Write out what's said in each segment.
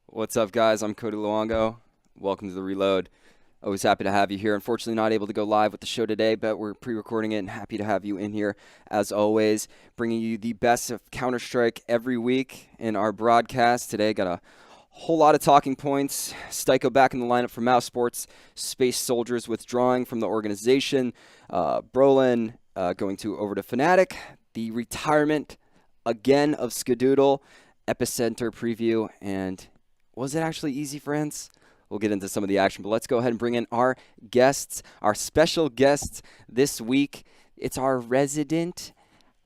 What's up, guys? I'm Cody Luongo. Welcome to the Reload. Always happy to have you here. Unfortunately, not able to go live with the show today, but we're pre-recording it and happy to have you in here as always, bringing you the best of Counter-Strike every week in our broadcast. Today, got a whole lot of talking points. Styko back in the lineup for Mouse Sports. Space Soldiers withdrawing from the organization. Brolin going over to Fnatic. The retirement again of Skadoodle. Epicenter preview. And was it actually easy, friends? We'll get into some of the action, but let's go ahead and bring in our guests, our special guests this week. It's our resident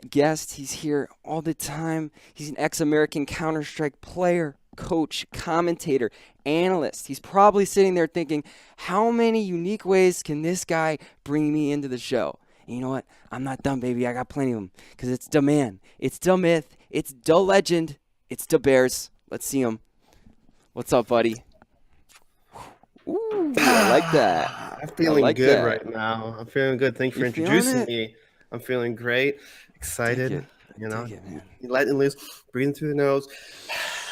guest. He's here all the time. He's an ex-American Counter-Strike player, coach, commentator, analyst. He's probably sitting there thinking, how many unique ways can this guy bring me into the show? And you know what? I'm not done, baby. I got plenty of them because it's the man. It's the myth. It's the legend. It's the Bears. Let's see him. What's up, buddy? Ooh, I like that. I'm feeling good right now. I'm feeling good. Thank you for introducing me. I'm feeling great, excited. You know, letting loose, breathing through the nose,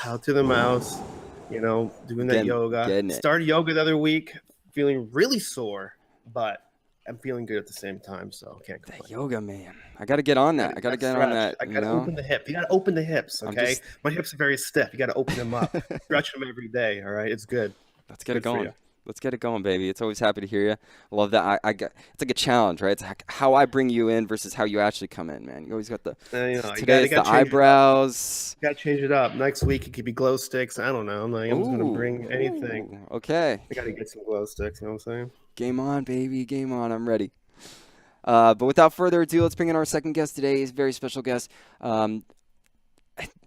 out through the mouth. You know, doing that yoga. Started yoga the other week. Feeling really sore, but I'm feeling good at the same time. So I can't complain. That yoga, man. I got to get on that. I got to get on that. I got to open the hip. You got to open the hips. Okay, my hips are very stiff. You got to open them up. Stretch them every day. All right, it's good. Let's get it going. Let's get it going, baby. It's always happy to hear you. I love that. It's like a challenge, right? It's like how I bring you in versus how you actually come in, man. You always got the today's the eyebrows. You got to change it up. Next week it could be glow sticks. I don't know. I'm going to bring anything. Okay. I got to get some glow sticks. You know what I'm saying? Game on, baby. Game on. I'm ready. But without further ado, let's bring in our second guest today. He's a very special guest. I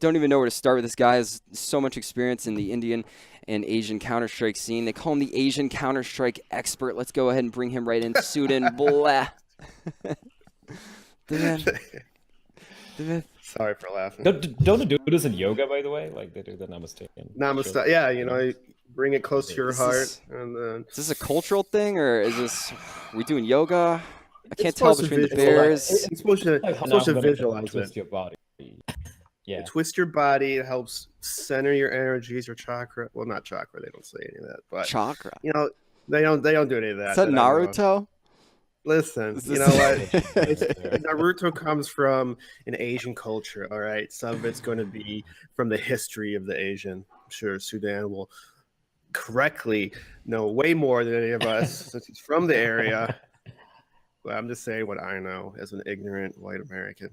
don't even know where to start with this guy. He has so much experience in the Indian and Asian Counter-Strike scene. They call him the Asian Counter-Strike expert. Let's go ahead and bring him right in. Sudhen, Bleh. Sorry for laughing. Don't they do this in yoga, by the way? Like they do the namaste. Namaste. Yeah, you know, bring it close to your heart. Is this a cultural thing, or is this we doing yoga? I can't tell between the bears. It's supposed to visualize twist your body. Yeah. It twists your body. It helps center your energies, your chakra. Well, not chakra. They don't say any of that. But chakra. You know, they don't do any of that. Is that Naruto? Listen, you know what? Naruto comes from an Asian culture. All right, some of it's going to be from the history of the Asian. I'm sure Sudhen will correctly know way more than any of us since he's from the area. But I'm just saying what I know as an ignorant white American.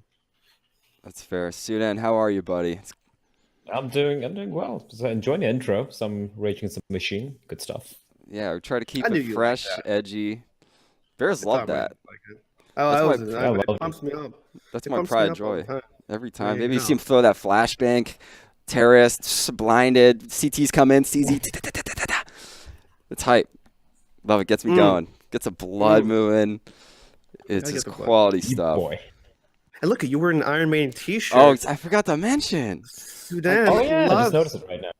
That's fair. Sudhen, how are you, buddy? I'm doing well. So enjoying the intro. Some Raging Some Machine. Good stuff. Yeah, we try to keep it fresh, edgy. Bears love that. It pumps me up. That's my pride and joy. Every time. Maybe you see him throw that flashbang. Terrorist, blinded. CTs come in. CZ. It's hype. Love it. Gets me going. Gets the blood moving. It's just quality stuff. Boy. And look, you were in an Iron Maiden t-shirt. Oh, I forgot to mention. Sudhen. Oh, yeah, I just noticed it right now.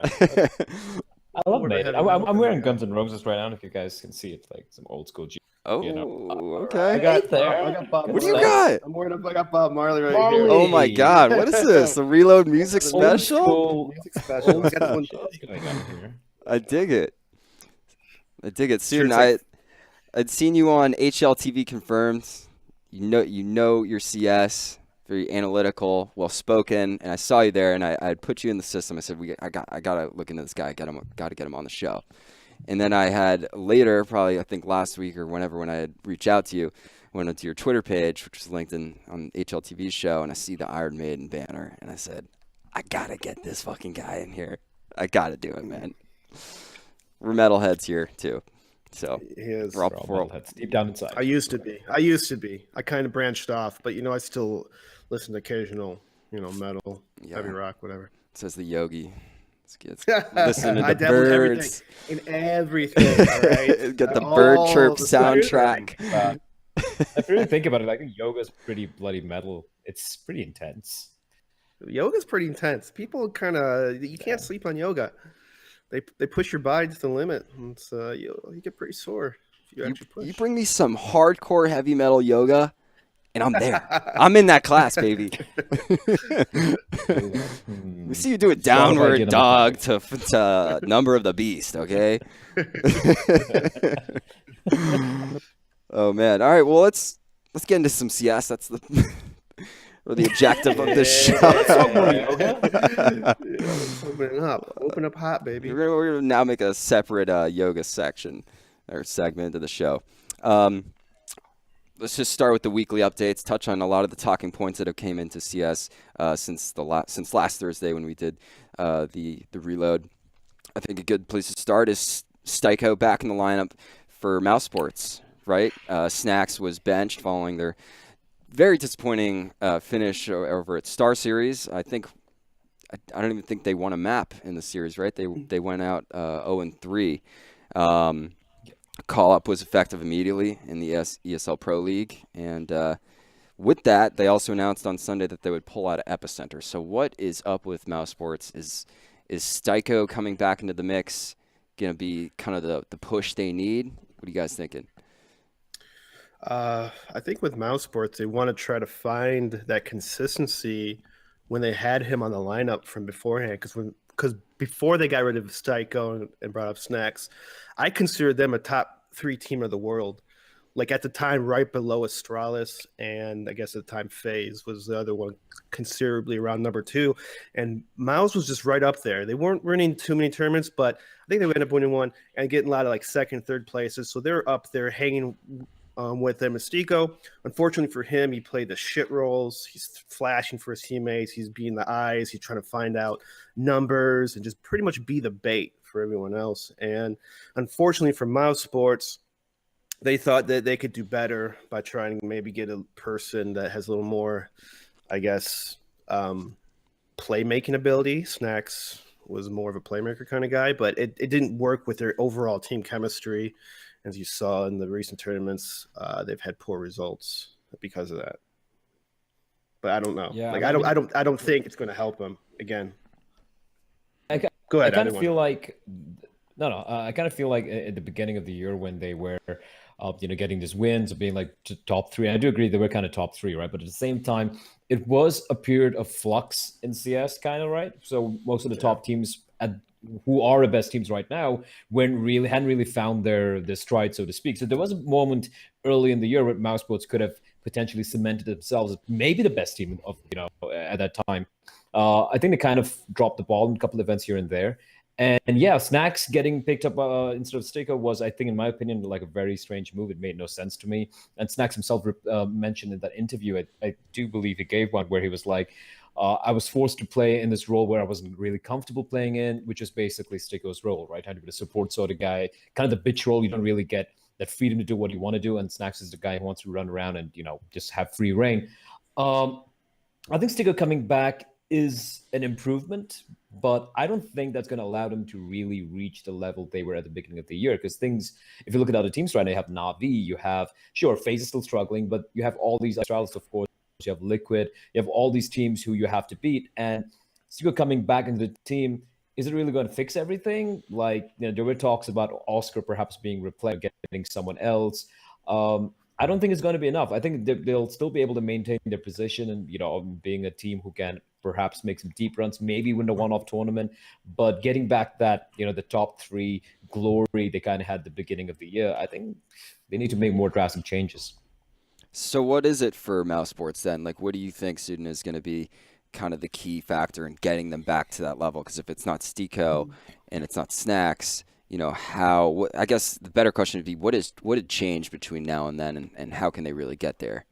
I love Maiden. I'm wearing Guns N' Roses right now, if you guys can see it, like some old school G. Oh, you know. Okay. I got there. I got Bob. What do you got? I'm wearing I got Bob Marley right here. Oh my God, what is this? The Reload music special? Music special. I dig it. Soon, I'd seen you on HLTV Confirmed. You know your CS, very analytical, well spoken, and I saw you there, and I'd put you in the system. I said, I gotta look into this guy. Gotta get him on the show. And then I had later, probably I think last week or whenever, when I had reached out to you, went onto your Twitter page, which was linked in on HLTV's show, and I see the Iron Maiden banner, and I said, I gotta get this fucking guy in here. I gotta do it, man. We're metalheads here too. So he is. We're all metalheads deep down inside. I used to be. I kind of branched off, but I still listen to occasional, metal, heavy rock, whatever. Says the yogi. It's listen to the birds. In everything. All right? Get the bird chirp soundtrack. If you really think about it, I think yoga's pretty bloody metal. It's pretty intense. Yoga's pretty intense. People you can't sleep on yoga. They push your body to the limit. And you get pretty sore if you actually push. You bring me some hardcore heavy metal yoga, And I'm there. I'm in that class, baby. We see you do a downward dog to number of the beast, okay? Oh man. All right, well let's get into some CS. That's the objective of this show. Let's talk more yoga. Open up hot, baby. We're gonna now make a separate yoga section or segment of the show. Let's just start with the weekly updates. Touch on a lot of the talking points that have came into CS since last Thursday when we did the reload. I think a good place to start is Styko back in the lineup for Mouse Sports. Right, Snacks was benched following their very disappointing finish over at StarSeries. I don't even think they won a map in the series. Right, they went out 0-3. Call-up was effective immediately in the ESL Pro League. And with that, they also announced on Sunday that they would pull out of Epicenter. So what is up with Mouse Sports? Is Styko coming back into the mix going to be kind of the push they need? What are you guys thinking? I think with Mouse Sports, they want to try to find that consistency when they had him on the lineup from beforehand. Because before they got rid of Styko and brought up Snacks, I considered them a top 3 team of the world. Like at the time, right below Astralis, and I guess at the time FaZe was the other one, considerably around number 2. And Mouse was just right up there. They weren't winning too many tournaments, but I think they would end up winning one and getting a lot of like second, third places. So they're up there hanging with them. Mystico, unfortunately for him, he played the shit roles. He's flashing for his teammates. He's being the eyes. He's trying to find out numbers and just pretty much be the bait for everyone else. And unfortunately for Mouse Sports, they thought that they could do better by trying to maybe get a person that has a little more, I guess, playmaking ability. Snacks was more of a playmaker kind of guy, but it didn't work with their overall team chemistry. As you saw in the recent tournaments, they've had poor results because of that. But I don't know. Yeah, like I don't think it's going to help them again. Go ahead. I kind of feel like I kind of feel like at the beginning of the year when they were, getting these wins of being like top 3. And I do agree they were kind of top 3, right? But at the same time, it was a period of flux in CS, kind of, right? So most of the top teams who are the best teams right now hadn't really found their stride, so to speak. So there was a moment early in the year where Mouse Sports could have potentially cemented themselves as maybe the best team of at that time. I think they kind of dropped the ball in a couple of events here and there. And yeah, Snacks getting picked up instead of Styko was, I think, in my opinion, like a very strange move. It made no sense to me. And Snacks himself mentioned in that interview, I do believe he gave one, where he was like, I was forced to play in this role where I wasn't really comfortable playing in, which is basically Styko's role, right? Had to be the support sort of guy, kind of the bitch role. You don't really get that freedom to do what you want to do. And Snacks is the guy who wants to run around and, just have free reign. I think Styko coming back is an improvement, but I don't think that's going to allow them to really reach the level they were at the beginning of the year. Because if you look at other teams right now, you have Na'Vi, you have, sure, FaZe is still struggling, but you have all these Astralis, of course. You have Liquid, you have all these teams who you have to beat, and Styko coming back into the team, is it really going to fix everything? Like, there were talks about Oscar perhaps being replaced, getting someone else. I don't think it's going to be enough. I think they'll still be able to maintain their position and, being a team who can perhaps make some deep runs, maybe win a one-off tournament, but getting back that, the top 3 glory they kind of had at the beginning of the year, I think they need to make more drastic changes. So what is it for Mouse Sports then? Like, what do you think, Sudhen, is going to be kind of the key factor in getting them back to that level? Because if it's not Styko and it's not Snacks, I guess the better question would be, what had changed between now and then, and how can they really get there?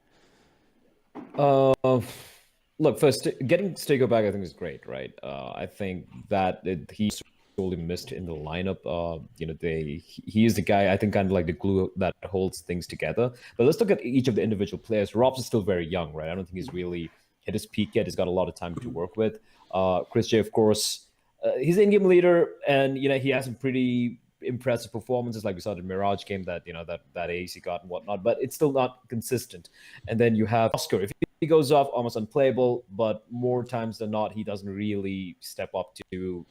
Look, first, getting Styko back, I think, is great, right? I think that he's sorely missed in the lineup. He is the guy, I think, kind of like the glue that holds things together. But let's look at each of the individual players. Robs is still very young, right? I don't think he's really hit his peak yet. He's got a lot of time to work with. Chris J, of course, he's an in-game leader, and he has some pretty impressive performances, like we saw the Mirage game that that ace he got and whatnot, but it's still not consistent. And then you have Oscar. If he goes off, almost unplayable, but more times than not, he doesn't really step up to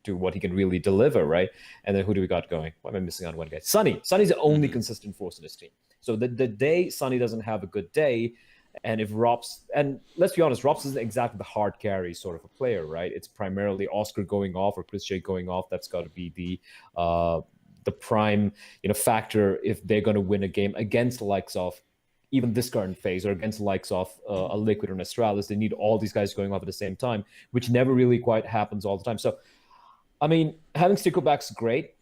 what he can really deliver, right? And then who do we got going? Why am I missing on one guy? Sunny's the only consistent force in this team. So the day Sunny doesn't have a good day, And if Rops, and let's be honest, Rops isn't exactly the hard carry sort of a player, right? It's primarily Oscar going off or Chris J going off. That's got to be the prime, factor if they're going to win a game against the likes of even this current phase, or against the likes of a Liquid or an Astralis. They need all these guys going off at the same time, which never really quite happens all the time. So, I mean, having Stickleback's great.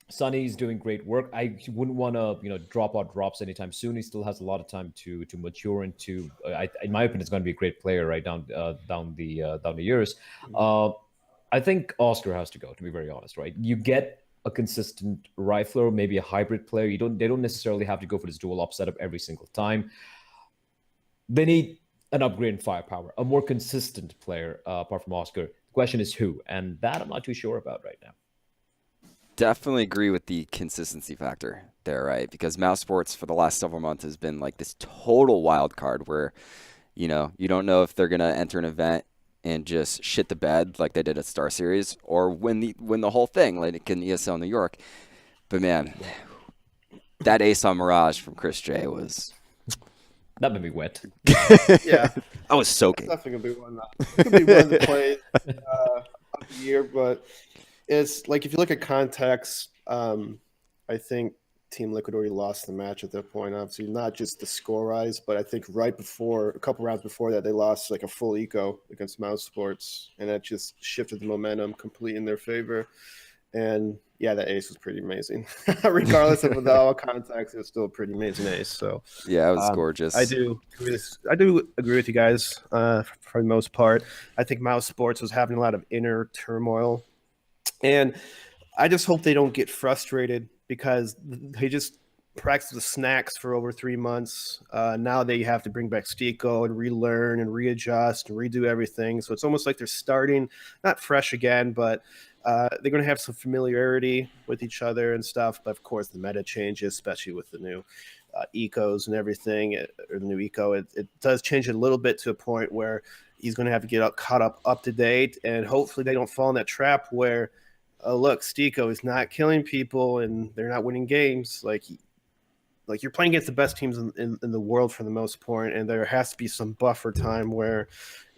Sonny's doing great work. I wouldn't want to, drop out Drops anytime soon. He still has a lot of time to mature into. In my opinion, it's going to be a great player right down the years. I think Oscar has to go. To be very honest, right? You get a consistent rifler, maybe a hybrid player. They don't necessarily have to go for this dual op setup every single time. They need an upgrade in firepower, a more consistent player apart from Oscar. The question is who, and that I'm not too sure about right now. Definitely agree with the consistency factor there, right? Because Mouse Sports for the last several months has been like this total wild card where, you don't know if they're going to enter an event and just shit the bed like they did at StarSeries, or win the whole thing like in ESL New York. But man, that ace on Mirage from Chris J was... That made me wet. Yeah. I was soaking. That's definitely going to be one. It could be one of the plays of the year, but it's like if you look at context, I think Team Liquid already lost the match at that point. Obviously, not just the score rise, but I think right before, a couple rounds before that, they lost like a full eco against Mouse Sports, and that just shifted the momentum completely in their favor. And yeah, that ace was pretty amazing. Regardless of all context, it was still a pretty amazing ace. So yeah, it was gorgeous. I do agree with you guys for the most part. I think Mouse Sports was having a lot of inner turmoil, and I just hope they don't get frustrated because they just practiced the snacks for over 3 months. Now they have to bring back Stico and relearn and readjust and redo everything. So it's almost like they're starting not fresh again, but they're going to have some familiarity with each other and stuff. But of course, the meta changes, especially with the new ecos and everything, or the new eco. It does change it a little bit to a point where he's going to have to get caught up to date. And hopefully they don't fall in that trap where, look, Stico is not killing people and they're not winning games. Like you're playing against the best teams in the world for the most part, and there has to be some buffer time where,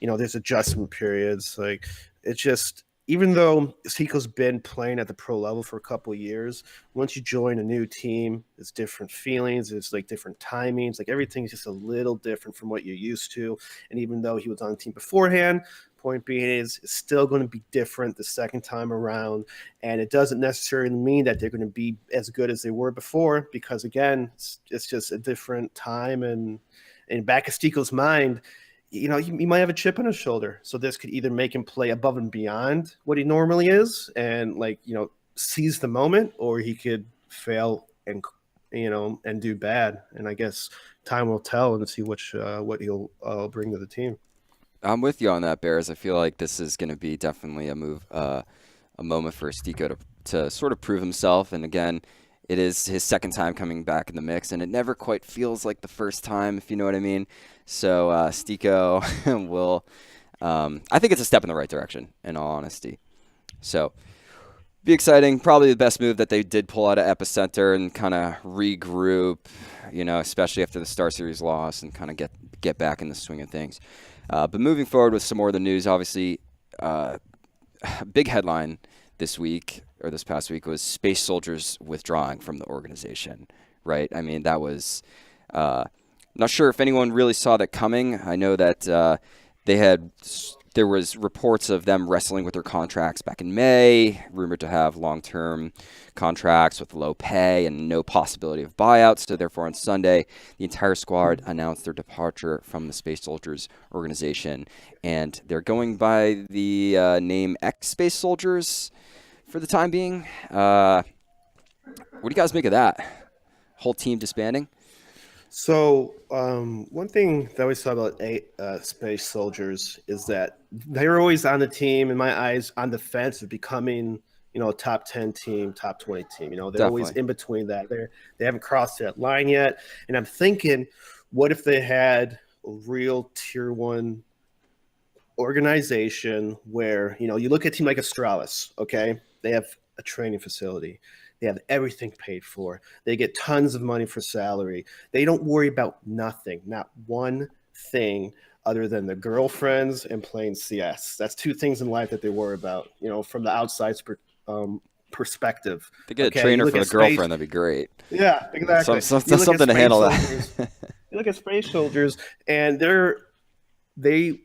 there's adjustment periods. Like it's just, even though Stico's been playing at the pro level for a couple of years, once you join a new team, it's different feelings. It's like different timings. Like everything's just a little different from what you're used to. And even though he was on the team beforehand, point being is it's still going to be different the second time around. And it doesn't necessarily mean that they're going to be as good as they were before, because again, it's just a different time. And back of Stico's mind, he might have a chip on his shoulder. So this could either make him play above and beyond what he normally is and seize the moment, or he could fail and do bad. And I guess time will tell and see what he'll bring to the team. I'm with you on that, Bears. I feel like this is going to be definitely a moment for Stico to sort of prove himself. And again, it is his second time coming back in the mix, and it never quite feels like the first time, if you know what I mean. So Stico will, I think it's a step in the right direction, in all honesty. So be exciting. Probably the best move that they did pull out of Epicenter and kind of regroup, especially after the StarSeries loss, and kind of get back in the swing of things. But moving forward with some more of the news, obviously, big headline this past week was Space Soldiers withdrawing from the organization, right? I mean, that was, not sure if anyone really saw that coming. I know that there was reports of them wrestling with their contracts back in May, rumored to have long-term contracts with low pay and no possibility of buyouts. So therefore on Sunday, the entire squad announced their departure from the Space Soldiers organization. And they're going by the name X Space Soldiers for the time being. What do you guys make of that? Whole team disbanding? So one thing that I always thought about Space Soldiers is that they're always on the team, in my eyes, on the fence of becoming, a top 10 team, top 20 team. They're Definitely always in between that. They haven't crossed that line yet. And I'm thinking, what if they had a real tier 1 organization where, you look at a team like Astralis, okay? They have a training facility. They have everything paid for. They get tons of money for salary. They don't worry about nothing, not one thing other than the girlfriends and playing CS. That's two things in life that they worry about, from the outside perspective. To get a Okay, trainer you look for the at space- girlfirend, that'd be great. Yeah, exactly. You look at Something to space handle soldiers- that. You look at space soldiers, and they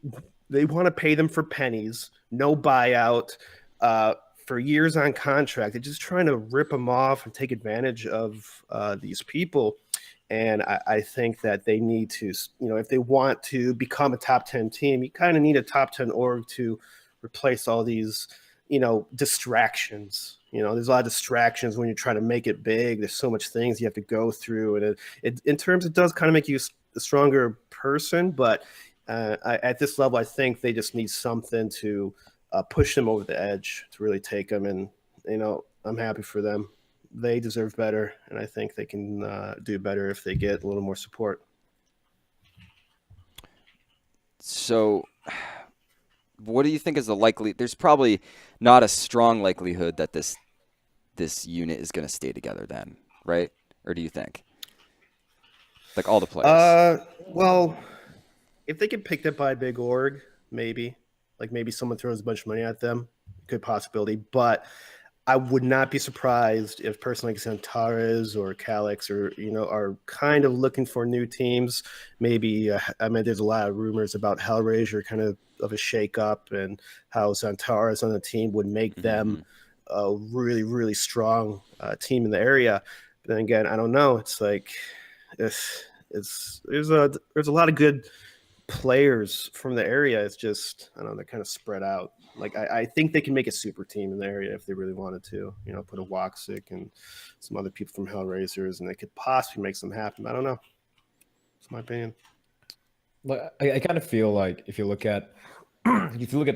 want to pay them for pennies, no buyout, for years on contract. They're just trying to rip them off and take advantage of these people. And I think that they need to, if they want to become a top 10 team, you kind of need a top 10 org to replace all these, distractions. There's a lot of distractions when you're trying to make it big. There's so much things you have to go through. And it does kind of make you a stronger person. But at this level, I think they just need something to push them over the edge to really take them. And, I'm happy for them. They deserve better, and I think they can do better if they get a little more support. So, what do you think is the likely? There's probably not a strong likelihood that this unit is going to stay together then, right? Or do you think? Like all the players? Well, if they get picked up by a big org, maybe. Like maybe someone throws a bunch of money at them. Good possibility. But I would not be surprised if a person like Zantares or Calix are kind of looking for new teams. Maybe, there's a lot of rumors about Hellraiser kind of a shakeup and how Zantares on the team would make them a really, really strong team in the area. But then again, I don't know. It's like there's a lot of good players from the area. It's just, I don't know, they're kind of spread out. Like I think they can make a super team in the area if they really wanted to, put a Woxic and some other people from Hellraisers, and they could possibly make some happen. I don't know. It's my opinion. But I kind of feel like if you look at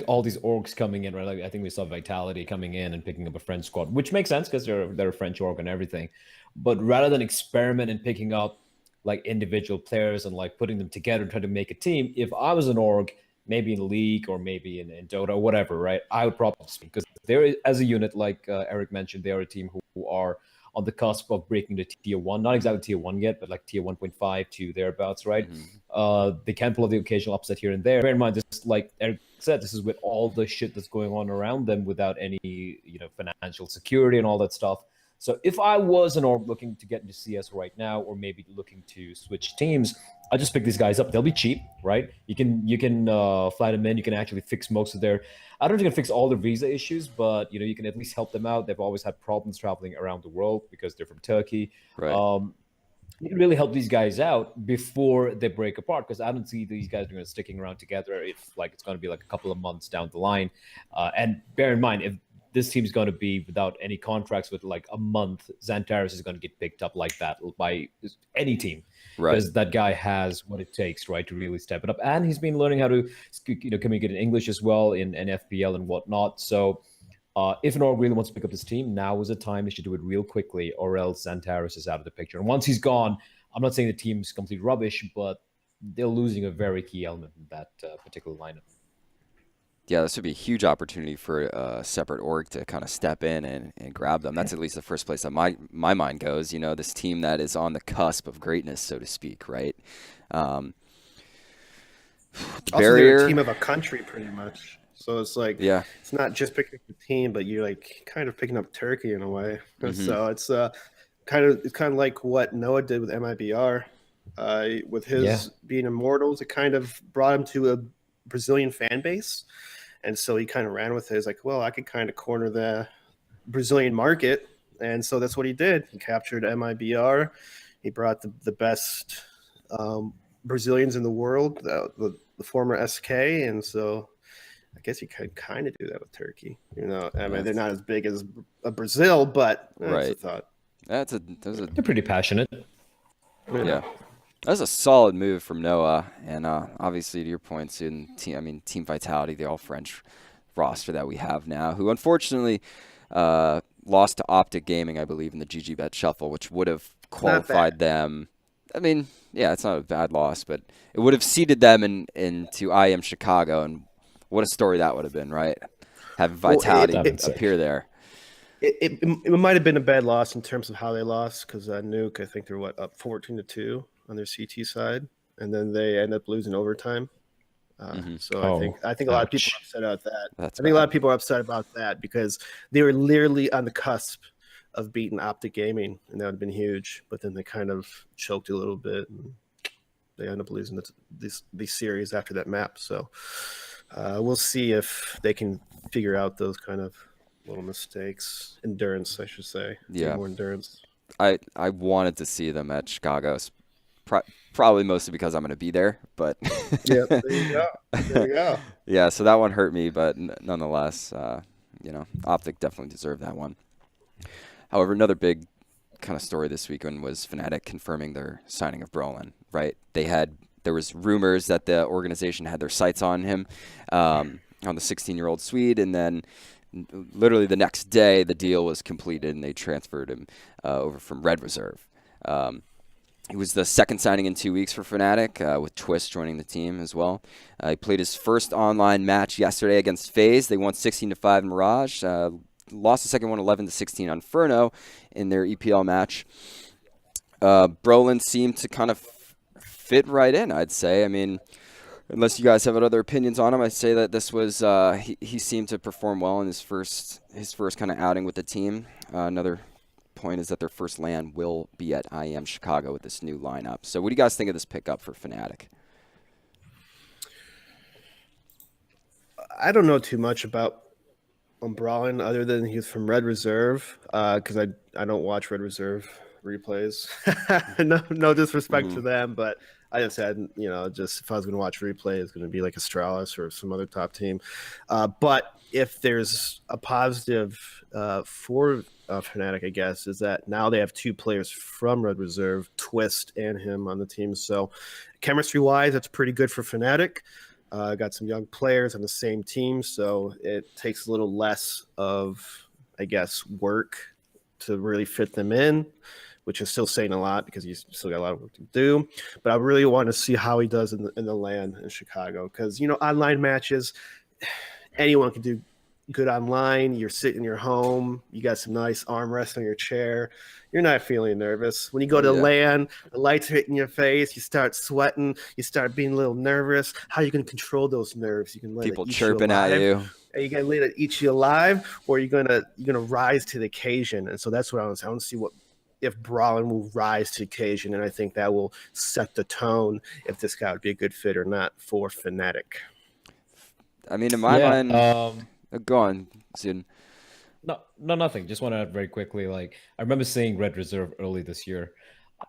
all these orgs coming in, right? Like I think we saw Vitality coming in and picking up a French squad, which makes sense because they're a French org and everything. But rather than experiment and picking up like individual players and like putting them together and trying to make a team, if I was an org, maybe in League or maybe in Dota or whatever, right? I would probably speak because they're, as a unit, like Eric mentioned, they are a team who are on the cusp of breaking the tier 1, not exactly tier 1 yet, but like tier 1.5 to thereabouts, right? They can pull the occasional upset here and there. Bear in mind, this, like Eric said, this is with all the shit that's going on around them without any, financial security and all that stuff. So if I was an org looking to get into CS right now, or maybe looking to switch teams, I just pick these guys up. They'll be cheap, right? You can fly them in. You can actually fix most of their. I don't think you can fix all their visa issues, but you can at least help them out. They've always had problems traveling around the world because they're from Turkey. Right. You can really help these guys out before they break apart, because I don't see these guys sticking around together if it's going to be like a couple of months down the line. And bear in mind, if this team's going to be without any contracts with like a month, Zantares is going to get picked up like that by any team, because that guy has what it takes, right, to really step it up. And he's been learning how to communicate in English as well in FPL and whatnot. So if an org really wants to pick up this team, now is the time. They should do it real quickly, or else Zantares is out of the picture. And once he's gone, I'm not saying the team's complete rubbish, but they're losing a very key element in that particular lineup. Yeah, this would be a huge opportunity for a separate org to kind of step in and grab them. That's at least the first place that my mind goes. This team that is on the cusp of greatness, so to speak, right? Also, barrier, they're a team of a country, pretty much. So it's like, it's not just picking up the team, but you're like kind of picking up Turkey in a way. So it's kind of like what Noah did with MIBR, with his being Immortals. It kind of brought him to a Brazilian fan base, and so he kind of ran with it. He's like, well, I could kind of corner the Brazilian market, and so that's what he did. He captured MIBR. He brought the best Brazilians in the world, the former SK, and so I guess you could kind of do that with Turkey. I mean, they're not as big as Brazil, but that's a thought. They're pretty passionate. Yeah. That's a solid move from Noah, and obviously to your points in Team Vitality, the all French roster that we have now, who unfortunately lost to Optic Gaming, I believe, in the GG Bet Shuffle, which would have qualified them. I mean, yeah, it's not a bad loss, but it would have seeded them into IM Chicago, and what a story that would have been, right? Having Vitality appear there. It might have been a bad loss in terms of how they lost, because Nuke, I think they're up 14-2 on their CT side, and then they end up losing overtime. So I think a lot of people are upset about that. I think a lot of people are upset about that because they were literally on the cusp of beating Optic Gaming, and that would have been huge. But then they kind of choked a little bit, and they end up losing this series after that map. So we'll see if they can figure out those kind of little mistakes. Endurance, I should say. Yeah, more endurance. I wanted to see them at Chicago. Probably mostly because I'm going to be there, but yeah, there you go. There you go. Yeah, so that one hurt me, but nonetheless, Optic definitely deserved that one. However, another big kind of story this weekend was Fnatic confirming their signing of Brolin. Right? There was rumors that the organization had their sights on him, on the 16-year-old Swede, and then literally the next day the deal was completed and they transferred him over from Red Reserve. He was the second signing in 2 weeks for Fnatic, with Twist joining the team as well. He played his first online match yesterday against FaZe. They won 16-5 in Mirage. Lost the second one 11-16 on Furno in their EPL match. Brolin seemed to kind of fit right in, I'd say. I mean, unless you guys have other opinions on him, I'd say that this was he seemed to perform well in his first kind of outing with the team. Another point is that their first LAN will be at IEM Chicago with this new lineup. So what do you guys think of this pickup for Fnatic? I don't know too much about Brolin other than he's from Red Reserve, because I don't watch Red Reserve replays. no disrespect to them, but I just had, just if I was going to watch replay, it's going to be like Astralis or some other top team. But if there's a positive for Fnatic, I guess, is that now they have two players from Red Reserve, Twist and him on the team. So chemistry-wise, that's pretty good for Fnatic. Got some young players on the same team, so it takes a little less of, I guess, work to really fit them in, which is still saying a lot because you still got a lot of work to do. But I really want to see how he does in the LAN in Chicago because, online matches, anyone can do good online. You're sitting in your home. You got some nice armrest on your chair. You're not feeling nervous. When you go to LAN, the lights are hitting your face. You start sweating. You start being a little nervous. How are you going to control those nerves? You can let people chirping at you. Are you going to let it eat you alive, or are you going to rise to the occasion? And so that's what I want to see if Brolin will rise to the occasion, and I think that will set the tone if this guy would be a good fit or not for Fnatic. I mean, in my mind, go on, Sudhen. No, nothing. Just want to add very quickly. Like, I remember seeing Red Reserve early this year,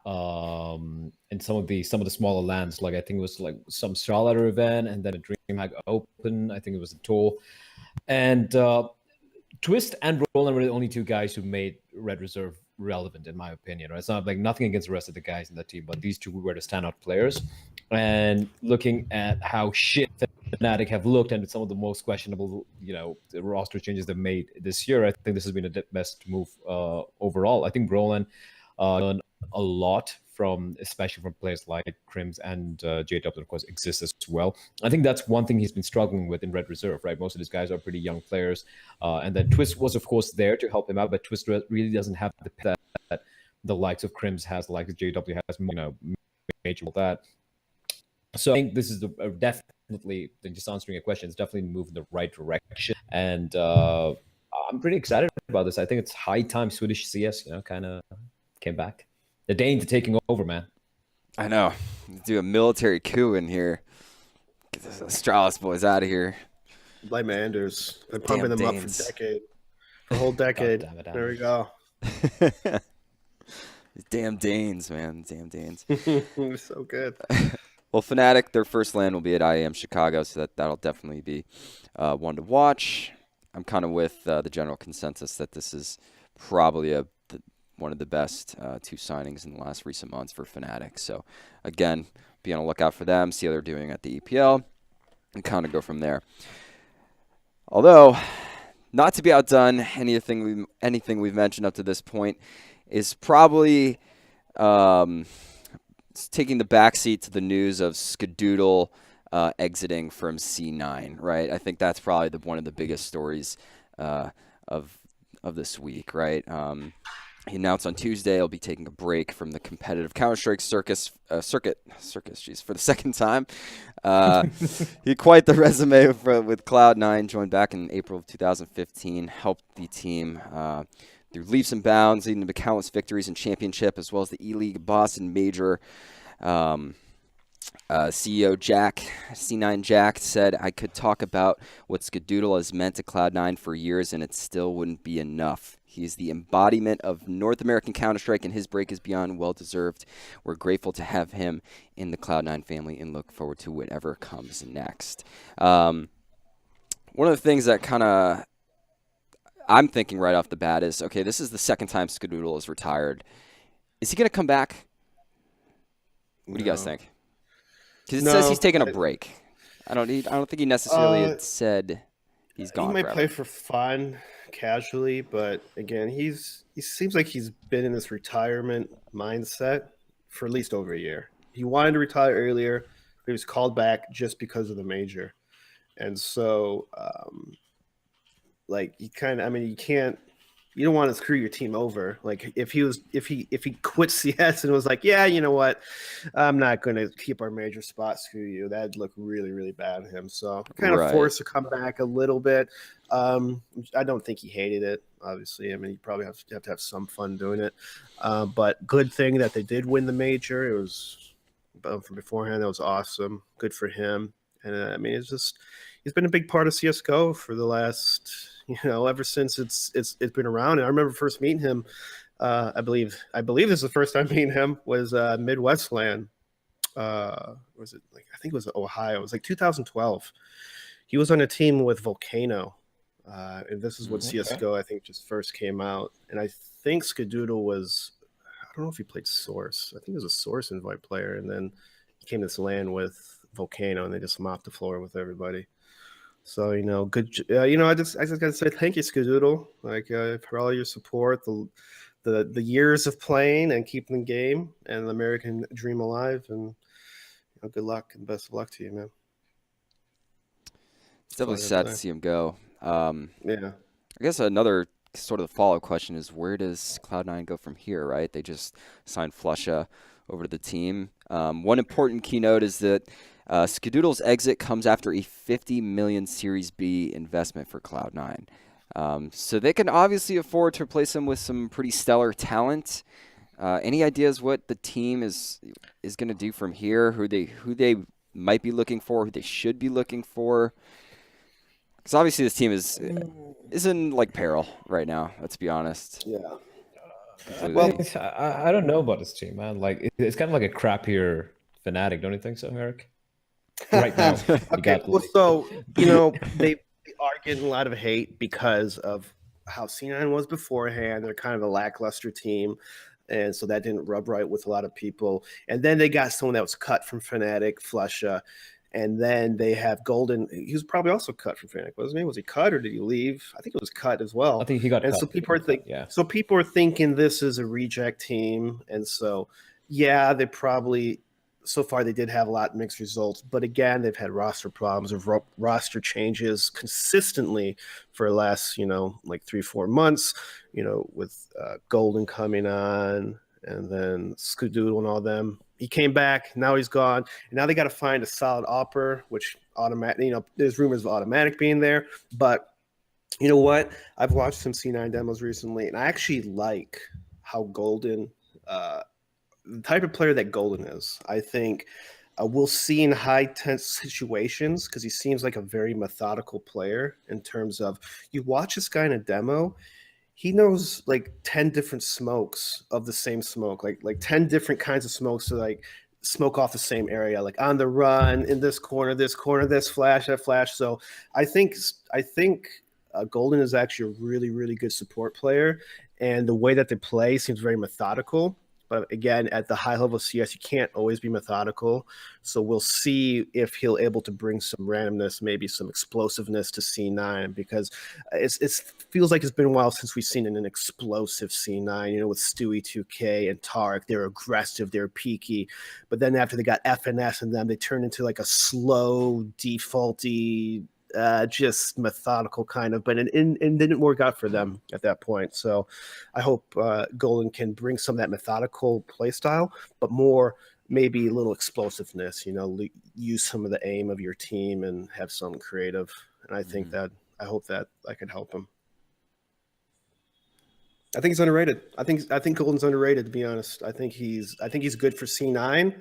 in some of the smaller lands. Like, I think it was like some Starlighter event, and then a DreamHack Open. I think it was a tour, and Twist and Roland were the only two guys who made Red Reserve relevant, in my opinion. Right? It's not like nothing against the rest of the guys in the team, but these two were the standout players. And looking at how shit Fnatic have looked and some of the most questionable, the roster changes they've made this year, I think this has been the best move overall. I think Brolin learned a lot especially from players like Crims and JW, of course, exists as well. I think that's one thing he's been struggling with in Red Reserve, right? Most of these guys are pretty young players. And then Twist was, of course, there to help him out, but Twist really doesn't have that the likes of Crims has, like JW has, major that. So I think this is definitely, just answering your question, it's definitely moved in the right direction. And I'm pretty excited about this. I think it's high time Swedish CS, kind of came back. The Danes are taking over, man. I know. Do a military coup in here. Get the Astralis boys out of here. Blame Anders. Been pumping them up for a whole decade. Damn it, there we go. Damn Danes, man. Damn Danes. They're so good. Well, Fnatic, their first LAN will be at IEM Chicago, so that'll definitely be one to watch. I'm kind of with the general consensus that this is probably one of the best two signings in the last recent months for Fnatic. So, again, be on the lookout for them, see how they're doing at the EPL, and kind of go from there. Although, not to be outdone, anything we've mentioned up to this point is probably taking the backseat to the news of Skadoodle exiting from C9, right? I think that's probably one of the biggest stories of this week, right? He announced on Tuesday he'll be taking a break from the competitive Counter-Strike circuit, geez, for the second time. He had quite the resume with Cloud9, joined back in April of 2015, helped the team through leaps and bounds, leading to countless victories in championship, as well as the E-League Boston Major. CEO C9 Jack said, "I could talk about what Skadoodle has meant to Cloud9 for years, and it still wouldn't be enough. He's the embodiment of North American Counter-Strike, and his break is beyond well-deserved. We're grateful to have him in the Cloud9 family and look forward to whatever comes next." One of the things that kind of I'm thinking right off the bat is, okay, this is the second time Skadoodle is retired. Is he going to come back? What do you guys think? Because it says he's taking a break. I don't think he necessarily had said he's gone. He might forever. play for fun, casually, but again, he seems like he's been in this retirement mindset for at least over a year. He wanted to retire earlier, but he was called back just because of the major, and so like you don't want to screw your team over. Like if he quit CS and was like, yeah, you know what, I'm not going to keep our major spot, screw you, that'd look really, really bad to him. So kind of forced to come back a little bit. I don't think he hated it, obviously. I mean, you probably have to have some fun doing it. But good thing that they did win the major. It was from beforehand. That was awesome. Good for him. And I mean, he's been a big part of CS:GO for the last, ever since it's been around. And I remember first meeting him. I believe this is the first time meeting him was Midwestland. Was it I think it was Ohio. It was 2012. He was on a team with Volcano, and this is when CS:GO I think just first came out. And I think Skadoodle was, I don't know if he played Source. I think he was a Source invite player, and then he came to this LAN with Volcano, and they just mopped the floor with everybody. So good. I just gotta say thank you, Skadoodle, for all your support, the years of playing and keeping the game and the American dream alive, and good luck and best of luck to you, man. It's definitely sad to see him go. Yeah. I guess another sort of follow-up question is, where does Cloud9 go from here, right? They just signed Flusha over to the team. One important keynote is that Skadoodle's exit comes after a $50 million Series B investment for Cloud9. So they can obviously afford to replace him with some pretty stellar talent. Any ideas what the team is going to do from here? Who they might be looking for? Who they should be looking for? Because obviously this team is in peril right now. Let's be honest. Yeah. Well, I don't know about this team, man. It's kind of like a crappier Fnatic, don't you think so, Eric? Right now. Okay. They are getting a lot of hate because of how C9 was beforehand. They're kind of a lackluster team, and so that didn't rub right with a lot of people. And then they got someone that was cut from Fnatic, Flusha, and then they have Golden. He was probably also cut from Fnatic, wasn't he? Was he cut or did he leave? I think it was cut as well. I think he got cut. So people are thinking this is a reject team, and so they probably. So far, they did have a lot of mixed results, but again, they've had roster problems or roster changes consistently for the last, 3-4 months, with Golden coming on and then Skadoodle and all them. He came back, now he's gone, and now they got to find a solid opper, which there's rumors of Automatic being there, but you know what? I've watched some C9 demos recently, and I actually like how Golden, the type of player that Golden is. I think we'll see in high tense situations because he seems like a very methodical player in terms of you watch this guy in a demo, he knows 10 different smokes of the same smoke, like 10 different kinds of smokes to smoke off the same area, on the run, in this corner, this flash, that flash. So I think Golden is actually a really, really good support player, and the way that they play seems very methodical. But again, at the high level of CS, you can't always be methodical. So we'll see if he'll able to bring some randomness, maybe some explosiveness to C9, because it feels like it's been a while since we've seen an explosive C9, with Stewie 2K and Tarek. They're aggressive, they're peaky. But then after they got FNS and them, they turned into a slow, defaulty, just methodical kind of, but it didn't work out for them at that point. So I hope Golden can bring some of that methodical play style, but more maybe a little explosiveness, use some of the aim of your team and have some creative. And I think I hope that I can help him. I think he's underrated. I think Golden's underrated, to be honest. I think he's good for C9.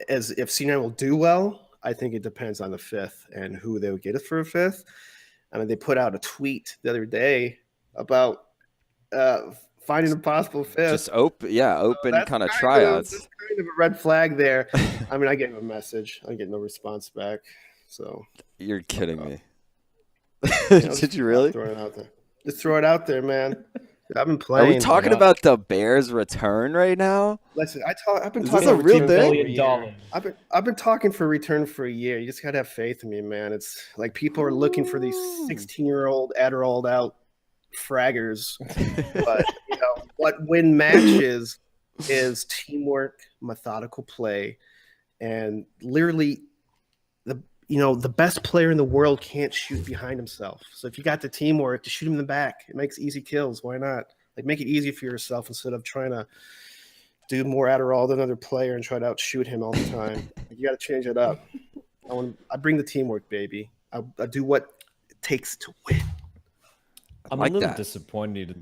As if C9 will do well, I think it depends on the fifth and who they would get it for a fifth. I mean, they put out a tweet the other day about finding a possible fifth. Just open kind of tryouts. That's kind of a red flag there. I mean, I gave him a message. I get no response back. So you're kidding me. Did you really? Throw it out there. Just throw it out there, man. I've been playing. Are we talking about the Bears' return right now? Listen, I've been Is talking this a real thing? I've been talking for return for a year. You just gotta have faith in me, man. It's like people are looking for these 16-year-old Adderalled out fraggers, but what win matches is teamwork, methodical play, and literally the best player in the world can't shoot behind himself. So if you got the teamwork to shoot him in the back, it makes easy kills. Why not? Like, make it easy for yourself instead of trying to do more Adderall than another player and try to outshoot him all the time. You got to change it up. I bring the teamwork, baby. I do what it takes to win. I'm a little disappointed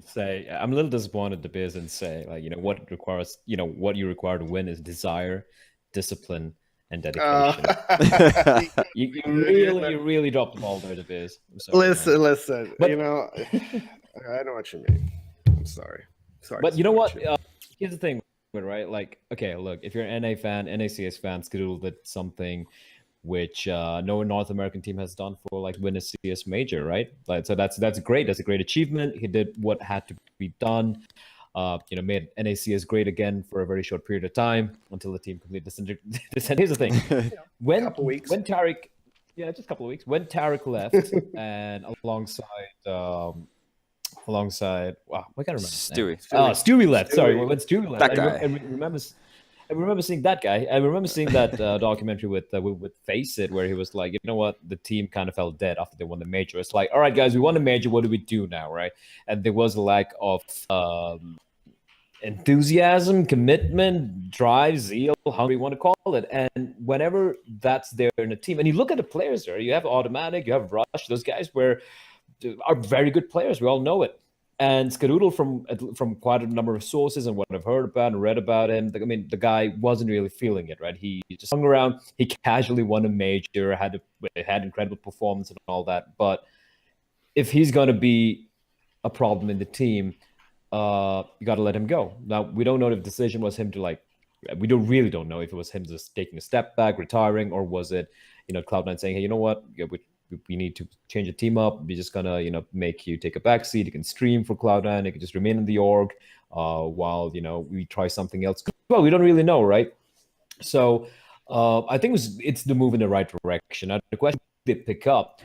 the Bears and say, what you require to win is desire, discipline, and dedication. You really dropped the ball there, the Bears. Listen. But, I know what you mean. I'm sorry. But you know what? Here's the thing, right? Like, okay, look, if you're an NA fan, NACS fan, Skadoodle did something which no North American team has done for win a CS major, right? So that's great. That's a great achievement. He did what had to be done. Made NACS great again for a very short period of time until the team completely disintegrated. Here's the thing: when Tarek, just a couple of weeks, when Tarek left, and alongside, wow, I can't remember. Stewie left. Sorry, when Stewie left, that guy. I remember seeing that guy. I remember seeing that documentary with Face It, where he was like, you know what, the team kind of fell dead after they won the major. It's like, all right, guys, we won the major. What do we do now, right? And there was a lack of enthusiasm, commitment, drive, zeal, however you want to call it. And whenever that's there in a team, and you look at the players there, you have Automatic, you have Rush. Those guys are very good players. We all know it. And Skadoodle, from quite a number of sources and what I've heard about and read about him, the guy wasn't really feeling it, right? He just hung around. He casually won a major, had incredible performance and all that. But if he's going to be a problem in the team, you got to let him go. Now, we don't know if the decision was him to really don't know if it was him just taking a step back, retiring, or was it, Cloud9 saying, hey, you know what? We need to change the team up. We're just gonna, make you take a backseat. You can stream for Cloud9. You can just remain in the org while we try something else. Well, we don't really know, right? So I think it's the move in the right direction. Now, the question they pick up,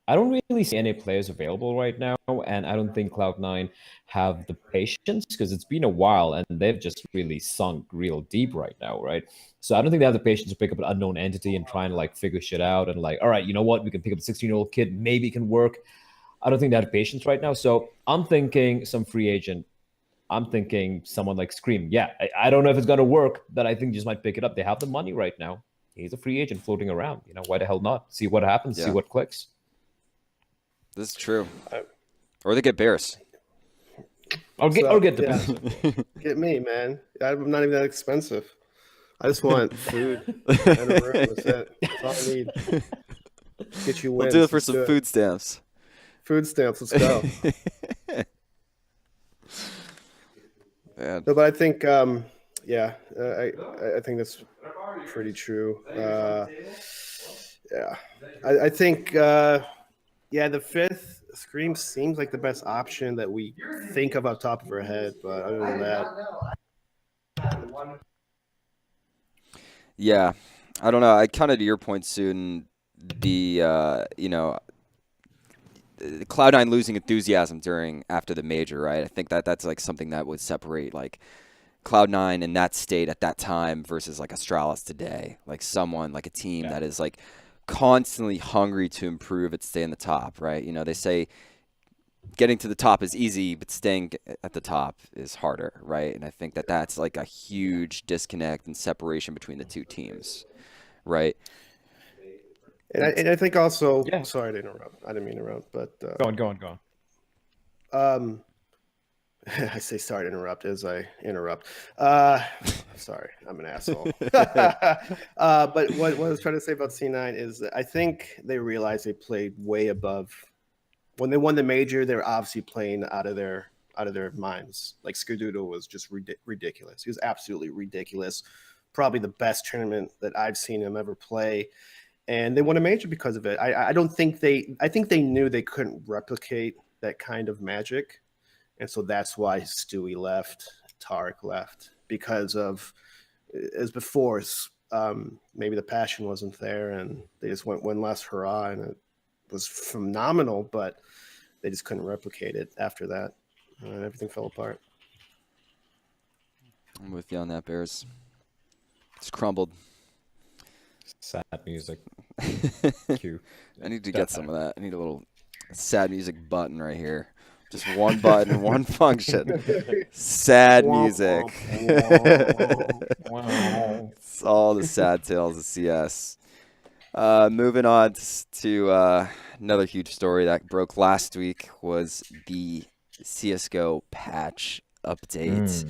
I don't really see any players available right now, and I don't think Cloud9 have the patience because it's been a while and they've just really sunk real deep right now, right? So I don't think they have the patience to pick up an unknown entity and try and figure shit out and all right, you know what? We can pick up a 16-year-old kid. Maybe it can work. I don't think they have patience right now. So I'm thinking some free agent. I'm thinking someone like Scream. Yeah, I don't know if it's going to work, but I think just might pick it up. They have the money right now. He's a free agent floating around. Why the hell not? See what happens. Yeah. See what clicks. This is true. Or they get Bears. Or get the Bears. Get me, man. I'm not even that expensive. I just want food and a room. That's it. That's all I need. Get you wins. We'll do it for some food stamps. Food stamps. Let's go. Man. No, but I think, I think that's pretty true. I think, the fifth Scream seems like the best option that we think of off the top of our head, but other than that. Yeah, I don't know. I kind of to your point, Sudhen, the Cloud9 losing enthusiasm after the major, right? I think that's something that would separate Cloud9 in that state at that time versus Astralis today. Someone a team that is constantly hungry to improve at stay in the top, right? You know, they say getting to the top is easy, but staying at the top is harder, right? And I think that that's like a huge disconnect and separation between the two teams, right? And I think also, Yeah. sorry to interrupt. I didn't mean to interrupt, but Go on. I say sorry to interrupt as I interrupt. Sorry, I'm an asshole. But what I was trying to say about C9 is that I think they realized they played way above. When they won the major, they were obviously playing out of their minds. Like Skadoodle was just ridiculous. He was absolutely ridiculous. Probably the best tournament that I've seen him ever play. And they won a major because of it. I think they knew they couldn't replicate that kind of magic. And so that's why Stewie left, Tarek left, because of, as before, maybe the passion wasn't there, and they just went one last hurrah, and it was phenomenal, but they just couldn't replicate it after that, and everything fell apart. I'm with you on that, Bears. It's crumbled. Sad music. Cue. I need to get some of that. I need a little sad music button right here. Just one button, one function. Sad music. It's all the sad tales of CS. Moving on to another huge story that broke last week was the CSGO patch update.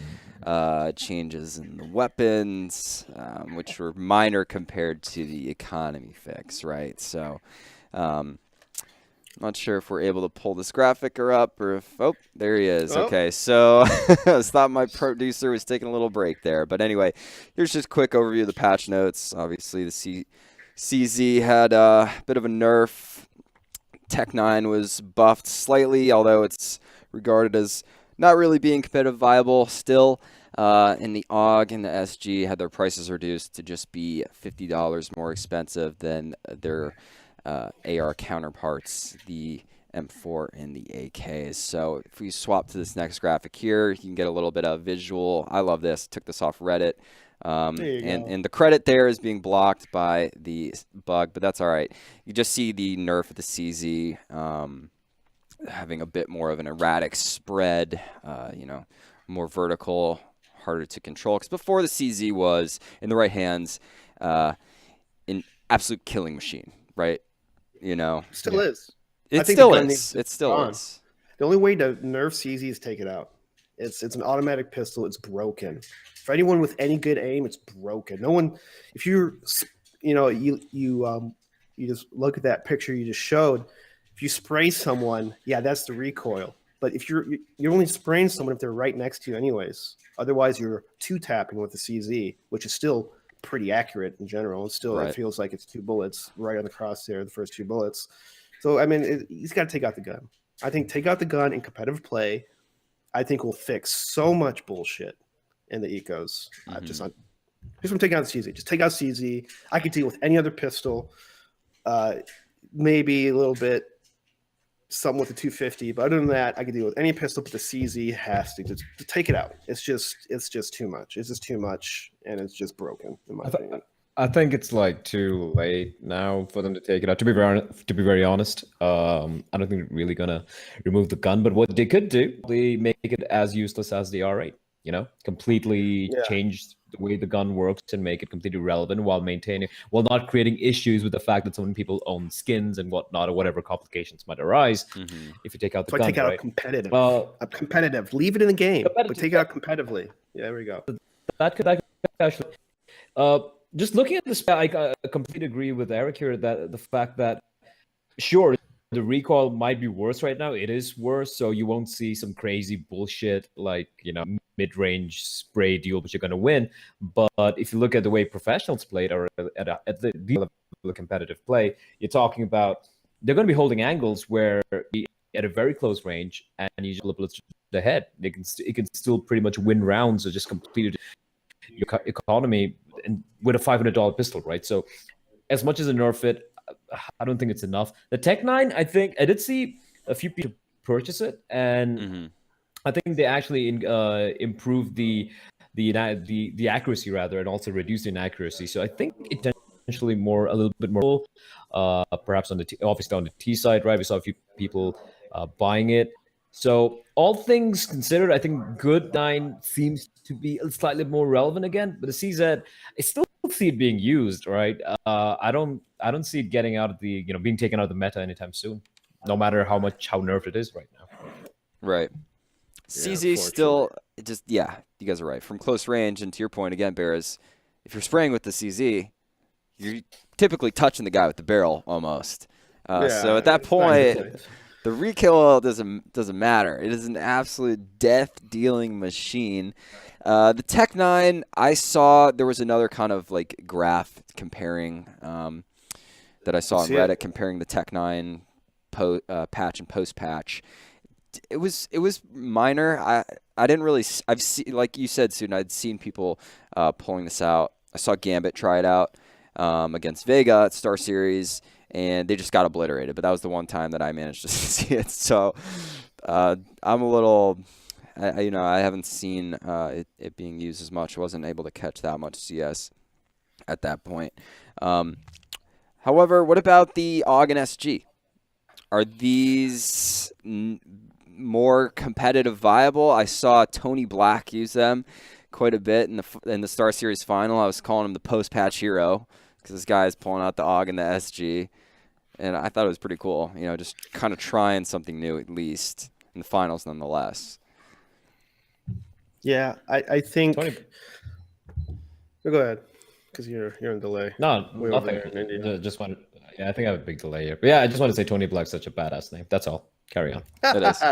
Changes in the weapons, which were minor compared to the economy fix, right? So, not sure if we're able to pull this graphic up or if, oh, there he is. Okay, so I thought my producer was taking a little break there. But anyway, here's just a quick overview of the patch notes. Obviously, the CZ had a bit of a nerf. Tech9 was buffed slightly, although it's regarded as not really being competitive viable still. And the AUG and the SG had their prices reduced to just be $50 more expensive than their AR counterparts, the M4 and the AKs. So if we swap to this next graphic here, you can get a little bit of visual. I love this. Took this off Reddit. And the credit there is being blocked by the bug, but that's all right. You just see the nerf of the CZ having a bit more of an erratic spread, more vertical, harder to control. Because before the CZ was, in the right hands, an absolute killing machine, right? Still is. It still is. The only way to nerf CZ is take it out. It's an automatic pistol. It's broken. For anyone with any good aim, it's broken. No one, if you just look at that picture you just showed. If you spray someone, yeah, that's the recoil. But if you're only spraying someone if they're right next to you, anyways. Otherwise, you're two tapping with the CZ, which is still pretty accurate in general. It's still It feels like it's 2 bullets right on the crosshair, the first 2 bullets. So I mean, he's got to take out the gun. I think take out the gun in competitive play, I think will fix so much bullshit in the ecos. Just from taking out the CZ. Just take out CZ. I could deal with any other pistol. Maybe a little bit something with the 250, but other than that, I could deal with any pistol. But the CZ has to take it out. It's just too much. It's just too much, and it's just broken in my opinion. I think it's like too late now for them to take it out. To be very honest, I don't think they're really gonna remove the gun. But what they could do, they make it as useless as the R8. Completely change the way the gun works and make it completely relevant while not creating issues with the fact that so many people own skins and whatnot, or whatever complications might arise if you take out the gun. Take it out competitive. Competitive. Leave it in the game, but take it out competitively. Yeah, there we go. That could actually. Just looking at this, I completely agree with Eric here that the fact that, sure, the recoil might be worse right now. It is worse, so you won't see some crazy bullshit like, mid-range spray deal, but you're going to win. But if you look at the way professionals played, or at the level of competitive play, you're talking about they're going to be holding angles where at a very close range, and you just bullets to the head. It can still pretty much win rounds or just complete your economy and with a $500 pistol, right? So as much as a nerf it, I don't think it's enough. The Tech9, I think I did see a few people purchase it, and I think they actually improved the accuracy rather, and also reduced the inaccuracy. So I think it potentially a little bit more, perhaps on obviously on the T side, right? We saw a few people buying it. So all things considered, I think Good 9 seems to be slightly more relevant again. But the CZ, I still see it being used, right? I don't see it getting out of the being taken out of the meta anytime soon, no matter how nerfed it is right now. Right. CZ still just you guys are right. From close range, and to your point again, Bears, if you're spraying with the CZ, you're typically touching the guy with the barrel almost. So at that point, the rekill doesn't matter. It is an absolute death-dealing machine. The Tech 9, I saw there was another kind of like graph comparing that I saw on Reddit comparing the Tech 9 patch and post patch. It was minor. I didn't really. I've seen, like you said, Sudhen, I'd seen people pulling this out. I saw Gambit try it out against Vega at StarSeries, and they just got obliterated. But that was the one time that I managed to see it. So I'm a little. I haven't seen it being used as much. I wasn't able to catch that much CS at that point. However, what about the AUG and SG? Are these more competitive viable? I saw Tony Black use them quite a bit in the StarSeries final. I was calling him the post-patch hero because this guy is pulling out the AUG and the SG, and I thought it was pretty cool. Just kind of trying something new at least in the finals, nonetheless. Yeah, I think. Go ahead, because you're in delay. No, nothing. Just wanted. Yeah, I think I have a big delay here. But yeah, I just want to say Tony Black's such a badass name. That's all. Carry on. It is.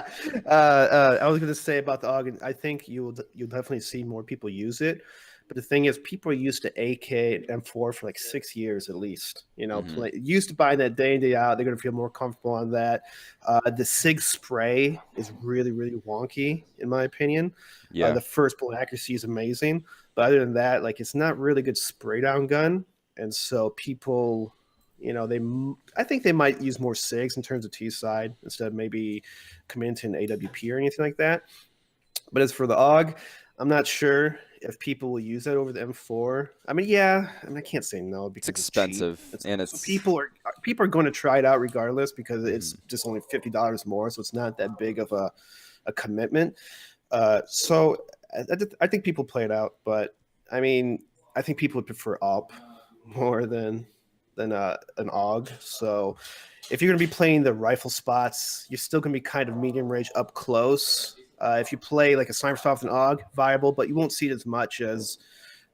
I was going to say about the AUG, I think you'll definitely see more people use it. But the thing is, people are used to AK and M4 for like 6 years at least. Used to buy that day in, day out. They're going to feel more comfortable on that. The SIG spray is really, really wonky, in my opinion. Yeah. The first bullet accuracy is amazing. But other than that, it's not really good spray down gun. And so people... I think they might use more SIGs in terms of T side instead of maybe coming into an AWP or anything like that. But as for the AUG, I'm not sure if people will use that over the M4. I can't say no because it's expensive, and people are going to try it out regardless because it's just only $50 more, so it's not that big of a commitment. So I think people play it out, but I think people would prefer AWP more than an AUG. So if you're going to be playing the rifle spots, you're still going to be kind of medium range up close. If you play like a sniper spot with an AUG, viable, but you won't see it as much as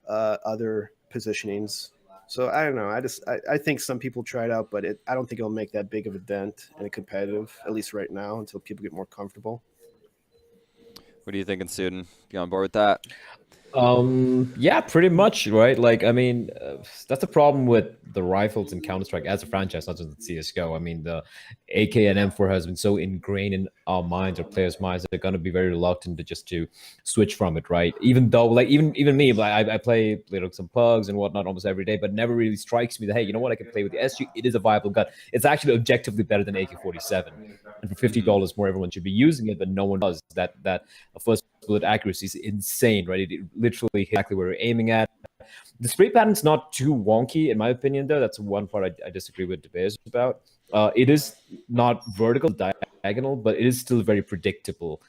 other positionings. So I don't know. I think some people try it out, but I don't think it'll make that big of a dent in a competitive, at least right now, until people get more comfortable. What are you thinking, Sudhen? You on board with that? Yeah, pretty much, right? That's the problem with the rifles in Counter-Strike as a franchise, not just in CSGO. The AK and M4 has been so ingrained in our minds, our players' minds, that they're going to be very reluctant to switch from it, right? Even though, even me, I play some pugs and whatnot almost every day, but it never really strikes me that, hey, you know what, I can play with the SG. It is a viable gun. It's actually objectively better than AK-47. And for $50 more, everyone should be using it, but no one does. That first bullet accuracy is insane, right? It literally hit exactly where we're aiming at. The spray pattern's not too wonky, in my opinion, though. That's one part I disagree with DeBears about. It is not vertical, diagonal, but it is still very predictable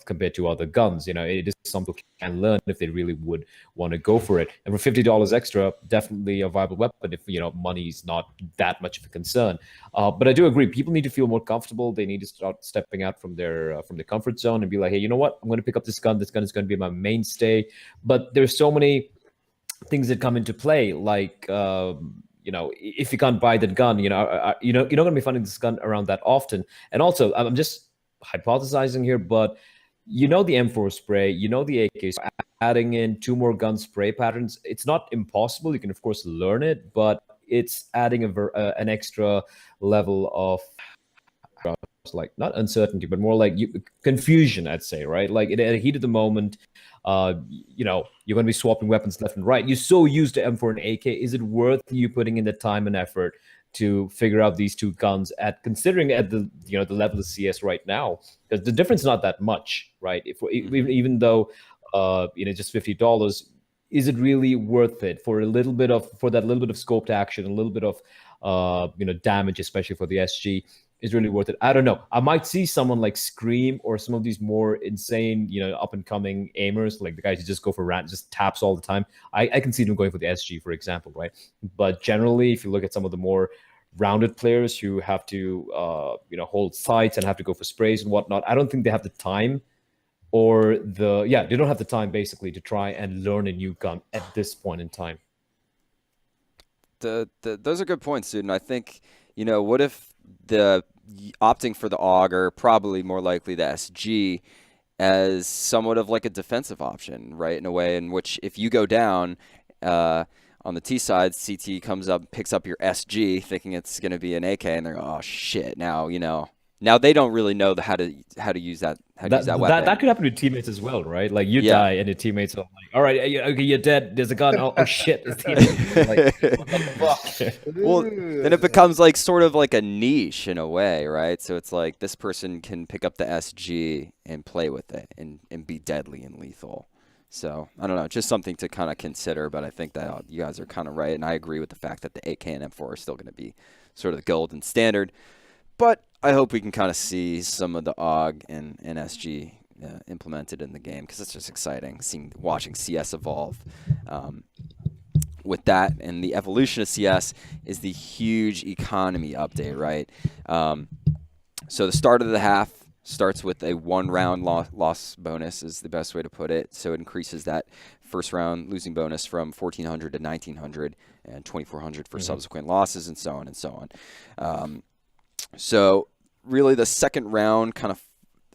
compared to other guns. It is something people can learn if they really would want to go for it. And for $50 extra, definitely a viable weapon if, money's not that much of a concern. But I do agree, people need to feel more comfortable. They need to start stepping out from their comfort zone and be like, hey, you know what? I'm going to pick up this gun. This gun is going to be my mainstay. But there's so many things that come into play, like if you can't buy that gun, you're not going to be finding this gun around that often. And also, I'm just hypothesizing here, but the M4 spray, the AK, so adding in 2 more gun spray patterns, it's not impossible. You can of course learn it, but it's adding an extra level of not uncertainty, but more like confusion, I'd say, right? Like at a heat of the moment, you're going to be swapping weapons left and right. You're so used to M4 and AK. Is it worth you putting in the time and effort to figure out these two guns considering at the the level of CS right now? Because the difference is not that much, right? Even though just $50, is it really worth it for that little bit of scoped action, a little bit of damage, especially for the SG? Is really worth it? I don't know. I might see someone like Scream or some of these more insane, up and coming aimers, like the guys who just go for just taps all the time. I can see them going for the SG, for example, right? But generally, if you look at some of the more rounded players who have to hold sights and have to go for sprays and whatnot, I don't think they have the time they don't have the time basically to try and learn a new gun at this point in time. Those are good points, Sudhen. I think, what if the opting for the auger, probably more likely the SG, as somewhat of like a defensive option, right? In a way in which if you go down on the T side, CT comes up, picks up your SG, thinking it's going to be an AK, and they're oh shit, now they don't really know how to use that use that weapon. That could happen to teammates as well, right? Like you die and your teammates are like, all right, okay, you're dead. There's a gun. Oh shit, it's like, what the fuck? Well, then it becomes like sort of like a niche in a way, right? So it's like this person can pick up the SG and play with it and be deadly and lethal. So I don't know, just something to kind of consider. But I think that you guys are kind of right, and I agree with the fact that the AK and M4 are still going to be sort of the golden standard. But I hope we can kind of see some of the AUG and SG implemented in the game, because it's just exciting watching CS evolve. With that, and the evolution of CS is the huge economy update, right? So the start of the half starts with a 1-round loss bonus is the best way to put it. So it increases that first round losing bonus from 1,400 to 1,900 and 2,400 for subsequent losses, and so on and so on. So really the second round kind of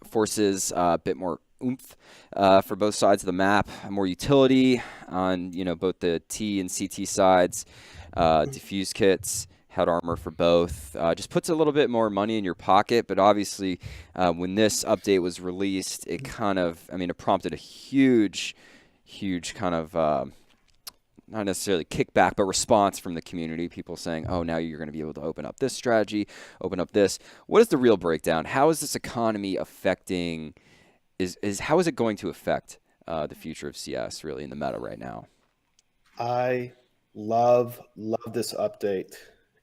forces a bit more oomph for both sides of the map, more utility on both the T and CT sides, diffuse kits, head armor for both. Just puts a little bit more money in your pocket, but obviously when this update was released, it prompted a huge kind of not necessarily kickback, but response from the community. People saying, oh, now you're going to be able to open up this strategy, open up this. What is the real breakdown? How is this economy affecting, how is it going to affect the future of CS really in the meta right now? I love this update.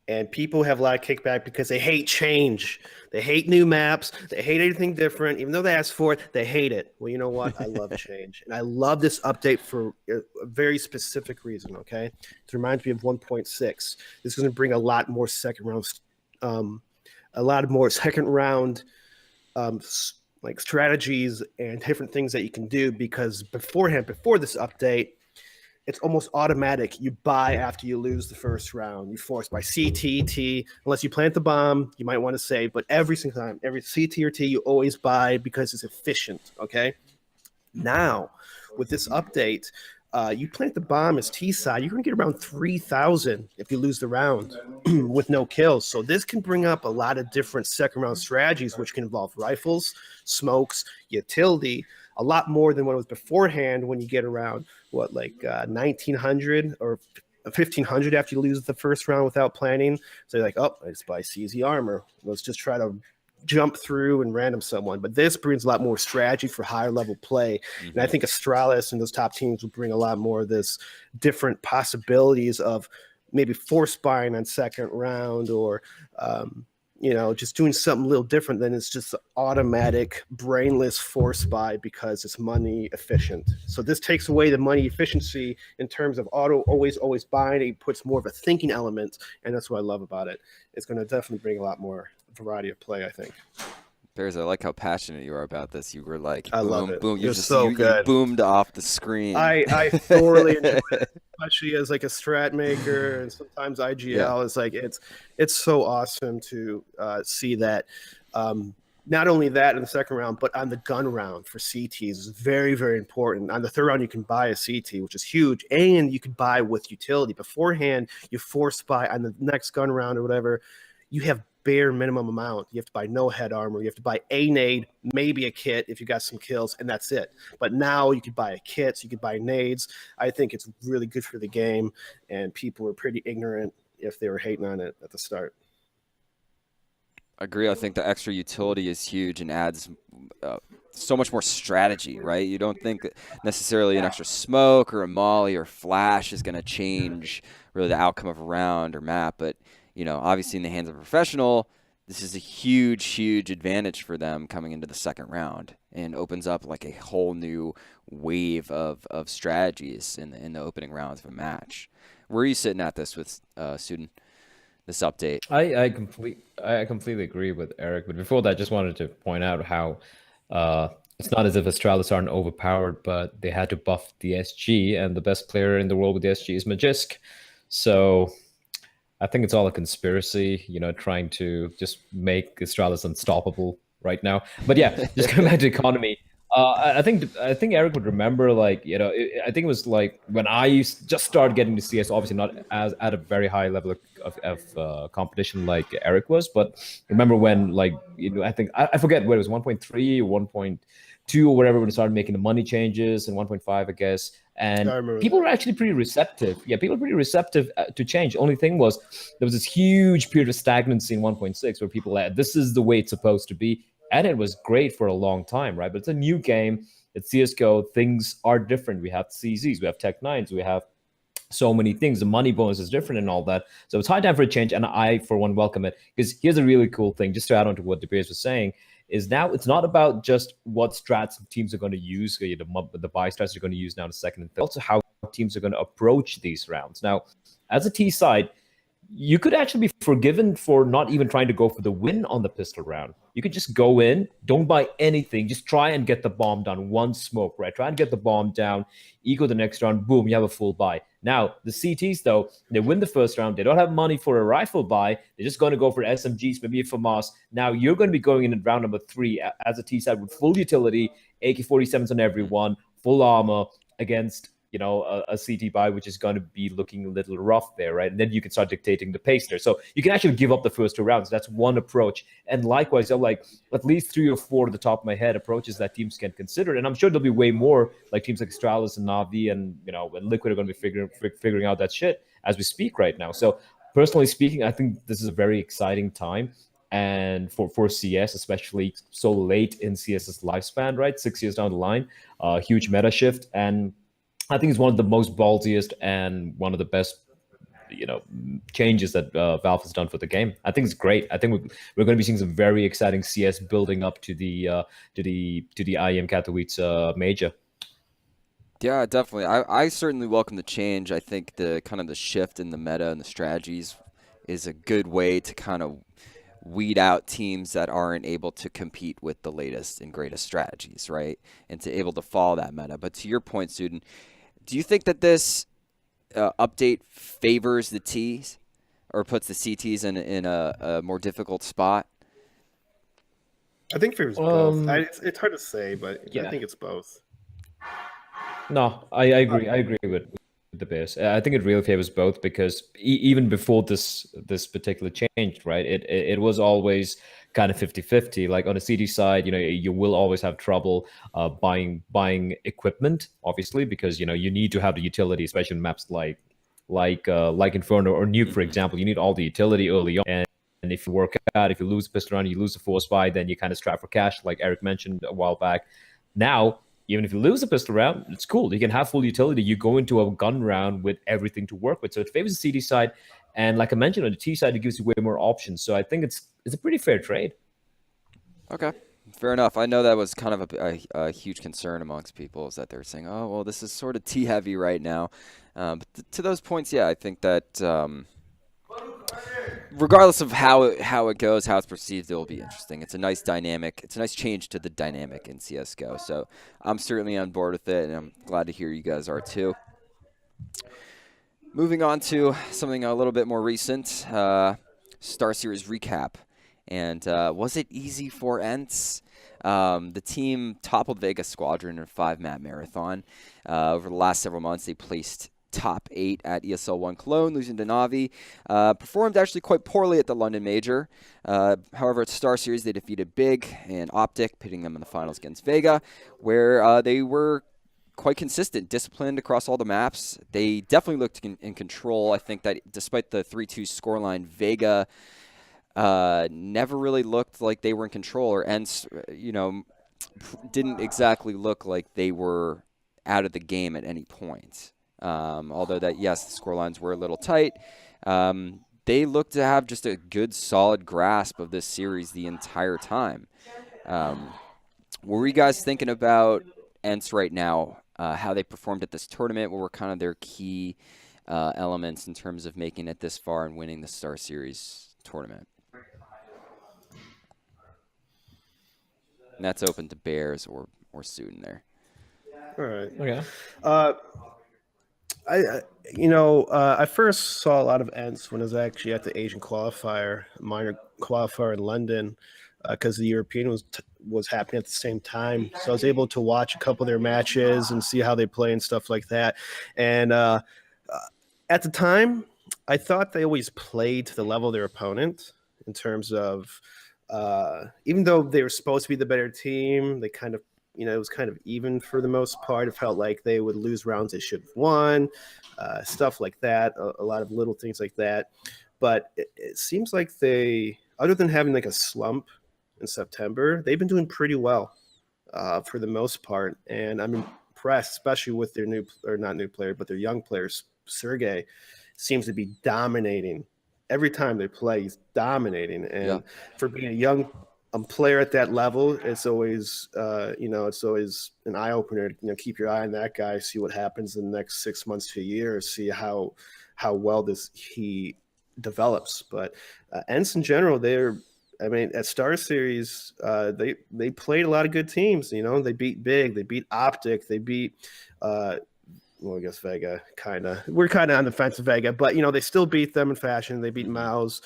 And people have a lot of kickback because they hate change. They hate new maps. They hate anything different. Even though they ask for it, they hate it. Well, you know what? I love change. And I love this update for a very specific reason, okay? It reminds me of 1.6. This is going to bring a lot more second round like strategies and different things that you can do, because before this update, it's almost automatic. You buy after you lose the first round. You force by CT, T, unless you plant the bomb, you might want to save, but every single time, every CT or T, you always buy because it's efficient, okay? Now, with this update, you plant the bomb as T side, you're going to get around 3,000 if you lose the round with no kills. So this can bring up a lot of different second round strategies, which can involve rifles, smokes, utility, a lot more than what it was beforehand when you get around, 1,900 or 1,500 after you lose the first round without planning. So you're like, oh, I just buy CZ armor. Let's just try to jump through and random someone. But this brings a lot more strategy for higher level play. And I think Astralis and those top teams will bring a lot more of this different possibilities of maybe force buying on second round, or just doing something a little different than it's just automatic brainless force buy because it's money efficient. So this takes away the money efficiency in terms of always buying. It puts more of a thinking element, and that's what I love about it. It's going to definitely bring a lot more variety of play, I think. Bears, I like how passionate you are about this. You were like, I boom, love it. boom. You're so good. You boomed off the screen. I thoroughly enjoy it, especially as like a strat maker and sometimes IGL. Yeah. It's like it's so awesome to see that. Not only that in the second round, but on the gun round for CTs is very, very important. On the third round, you can buy a CT, which is huge, and you can buy with utility. Beforehand, you force buy on the next gun round or whatever. You have bare minimum amount. You have to buy no head armor. You have to buy a nade, maybe a kit if you got some kills, and that's it. But now you could buy kits, you could buy nades. I think it's really good for the game, and people were pretty ignorant if they were hating on it at the start. I agree. I think the extra utility is huge and adds so much more strategy, right? You don't think that necessarily an extra smoke or a molly or flash is going to change really the outcome of a round or map. But, you know, obviously in the hands of a professional, this is a huge, huge advantage for them coming into the second round and opens up like a whole new wave of strategies in the opening rounds of a match. Where are you sitting at this with Sudhen, this update? I completely agree with Eric. But before that, I just wanted to point out how it's not as if Astralis aren't overpowered, but they had to buff the SG, and the best player in the world with the SG is Magisk. So I think it's all a conspiracy, you know, trying to just make Astralis unstoppable right now. But yeah, just coming back to economy. I think Eric would remember, like, you know, I think it was like when I just started getting to CS, obviously not as at a very high level of competition like Eric was, but remember when, like, you know, I think I forget what it was, 1.3 or 1.2 or whatever, when it started making the money changes, and 1.5, I guess. And people were actually pretty receptive. Yeah, people were pretty receptive to change. Only thing was, there was this huge period of stagnancy in 1.6 where people were like, this is the way it's supposed to be. And it was great for a long time, right? But it's a new game. It's CSGO. Things are different. We have CZs, we have Tech 9s, we have so many things. The money bonus is different and all that. So it's high time for a change, and I, for one, welcome it. Because here's a really cool thing, just to add on to what DeBeers was saying, is now it's not about just what strats teams are going to use, the buy strats are going to use now in the second and third, also how teams are going to approach these rounds. Now, as a T side, you could actually be forgiven for not even trying to go for the win on the pistol round. You could just go in, don't buy anything, just try and get the bomb down, one smoke, right? Try and get the bomb down, eco the next round, boom, you have a full buy. Now, the CTs, though, they win the first round, they don't have money for a rifle buy, they're just going to go for SMGs, maybe a FAMAS. Now, you're going to be going in round number 3 as a T side with full utility, AK-47s on everyone, full armor against, you know, a CT buy, which is going to be looking a little rough there, right? And then you can start dictating the pace there. So you can actually give up the first 2 rounds. That's one approach. And likewise, I'm like at least 3 or 4 at the top of my head approaches that teams can consider. And I'm sure there'll be way more, like teams like Astralis and Navi and, you know, and Liquid are going to be figuring out that shit as we speak right now. So personally speaking, I think this is a very exciting time. And for CS, especially so late in CS's lifespan, right? 6 years down the line, huge meta shift. And I think it's one of the most ballsiest and one of the best, you know, changes that Valve has done for the game. I think it's great. I think we're going to be seeing some very exciting CS building up to the IEM Katowice major. Yeah, definitely. I certainly welcome the change. I think the kind of the shift in the meta and the strategies is a good way to kind of weed out teams that aren't able to compete with the latest and greatest strategies, right? And to able to follow that meta. But to your point, Sudhen, do you think that this update favors the Ts or puts the CTs in a more difficult spot? I think it favors both. It's hard to say, but yeah. I think it's both. No, I agree. I agree with the Bears. I think it really favors both because even before this particular change, right, it was always kind of 50-50. Like on the CD side, you know, you will always have trouble buying equipment, obviously, because, you know, you need to have the utility, especially in maps like Inferno or Nuke, for example. You need all the utility early on. And if you work out, if you lose the pistol round, you lose the force buy, then you kind of strap for cash, like Eric mentioned a while back. Now, even if you lose a pistol round, it's cool. You can have full utility. You go into a gun round with everything to work with. So it favors the CD side. And like I mentioned, on the T side, it gives you way more options. So I think it's a pretty fair trade. Okay, fair enough. I know that was kind of a huge concern amongst people, is that they're saying, oh, well, this is sort of T-heavy right now. But to those points, yeah, I think that regardless of how it goes, how it's perceived, it will be interesting. It's a nice dynamic. It's a nice change to the dynamic in CSGO. So I'm certainly on board with it, and I'm glad to hear you guys are too. Moving on to something a little bit more recent, StarSeries recap. And was it easy for ENCE? The team toppled Vega Squadron in a 5-map marathon. Over the last several months, they placed top 8 at ESL 1 Cologne, losing to Navi. Performed actually quite poorly at the London Major. However, at StarSeries, they defeated Big and Optic, pitting them in the finals against Vega, where they were quite consistent, disciplined across all the maps. They definitely looked in control. I think that despite the 3-2 scoreline, Vega never really looked like they were in control, or ENCE, you know, didn't exactly look like they were out of the game at any point. Although that, yes, the scorelines were a little tight. They looked to have just a good, solid grasp of this series the entire time. What were you guys thinking about ENCE right now? How they performed at this tournament? What were kind of their key elements in terms of making it this far and winning the StarSeries tournament? And that's open to Bears or Sudhen there. All right. Okay. I first saw a lot of ENCE when I was actually at the Asian qualifier, minor qualifier in London, because the European was happening at the same time. So I was able to watch a couple of their matches and see how they play and stuff like that. And at the time, I thought they always played to the level of their opponent in terms of, even though they were supposed to be the better team, they kind of, it was kind of even for the most part. It felt like they would lose rounds they should have won, stuff like that, a lot of little things like that. But it seems like they, other than having like a slump in September, they've been doing pretty well for the most part. And I'm impressed, especially with their not new player, but their young players. Sergey seems to be dominating. Every time they play, he's dominating. And for being a young player at that level, it's always, it's always an eye opener. Keep your eye on that guy, see what happens in the next 6 months to a year, see how well he develops. But ENCE in general, at StarSeries, they played a lot of good teams. They beat Big, they beat Optic, they beat. I guess Vega we're kind of on the fence of Vega, but they still beat them in fashion. They beat Mao's,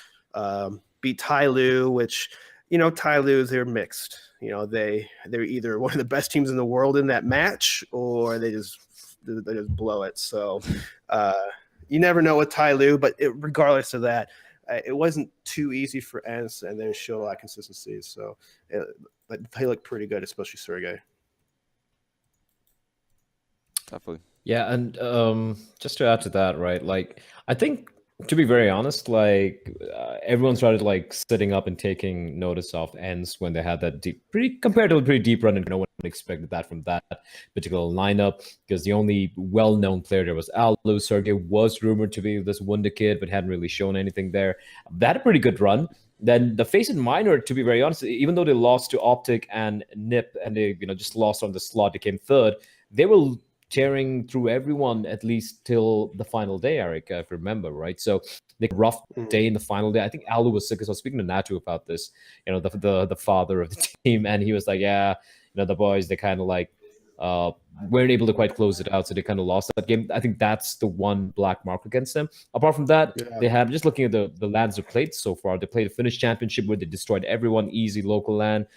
beat Tyloo, which Tyloo, they're mixed. They're either one of the best teams in the world in that match, or they just blow it. So you never know with Tyloo, but regardless of that, it wasn't too easy for ENCE, and they showed a lot of consistency. So they look pretty good, especially Sergey. Definitely. Yeah, and just to add to that, right? Like, I think, to be very honest, like everyone started like sitting up and taking notice of ENCE when they had that comparatively pretty deep run, and no one expected that from that particular lineup, because the only well-known player there was Alu. Sergey was rumored to be this wonder kid, but hadn't really shown anything there. They had a pretty good run. Then the Face It Minor, to be very honest, even though they lost to Optic and NIP, and they just lost on the slot, they came third. They were tearing through everyone at least till the final day, Eric, if you remember, right? So the rough day in the final day. I think Alu was sick, because I was speaking to Natu about this, the father of the team, and he was like, yeah, the boys, they kind of like weren't able to quite close it out, so they kind of lost that game. I think that's the one black mark against them. Apart from that, they had, just looking at the lands they played so far, they played a Finnish championship where they destroyed everyone, easy local land.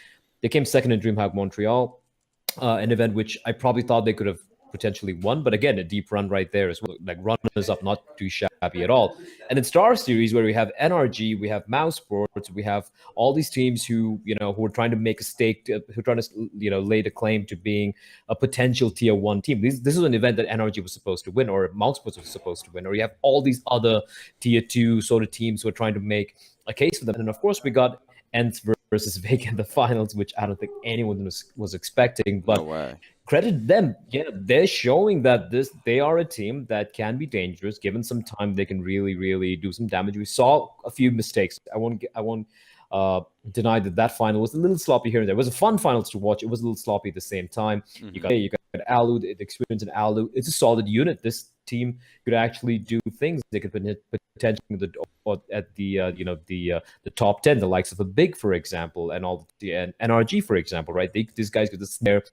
They came second in DreamHack Montreal, an event which I probably thought they could have potentially won, but again, a deep run right there as well, like runners up, not too shabby at all. And in StarSeries, where we have NRG, we have Mouse Sports, we have all these teams who who are trying to make a stake, who are trying to lay the claim to being a potential tier 1 team. This is an event that NRG was supposed to win, or Mouse Sports was supposed to win, or you have all these other tier 2 sort of teams who are trying to make a case for them. And of course, we got ENCE versus Vega in the finals, which I don't think anyone was expecting. But no credit them. Yeah, they're showing that they are a team that can be dangerous. Given some time, they can really, really do some damage. We saw a few mistakes. I won't deny that final was a little sloppy here and there. It was a fun finals to watch. It was a little sloppy at the same time. Mm-hmm. You got Alu, the experience in Alu. It's a solid unit. This team could actually do things. They could potentially at the top 10, the likes of a Big, for example, and all the NRG, for example, right? These guys could just there,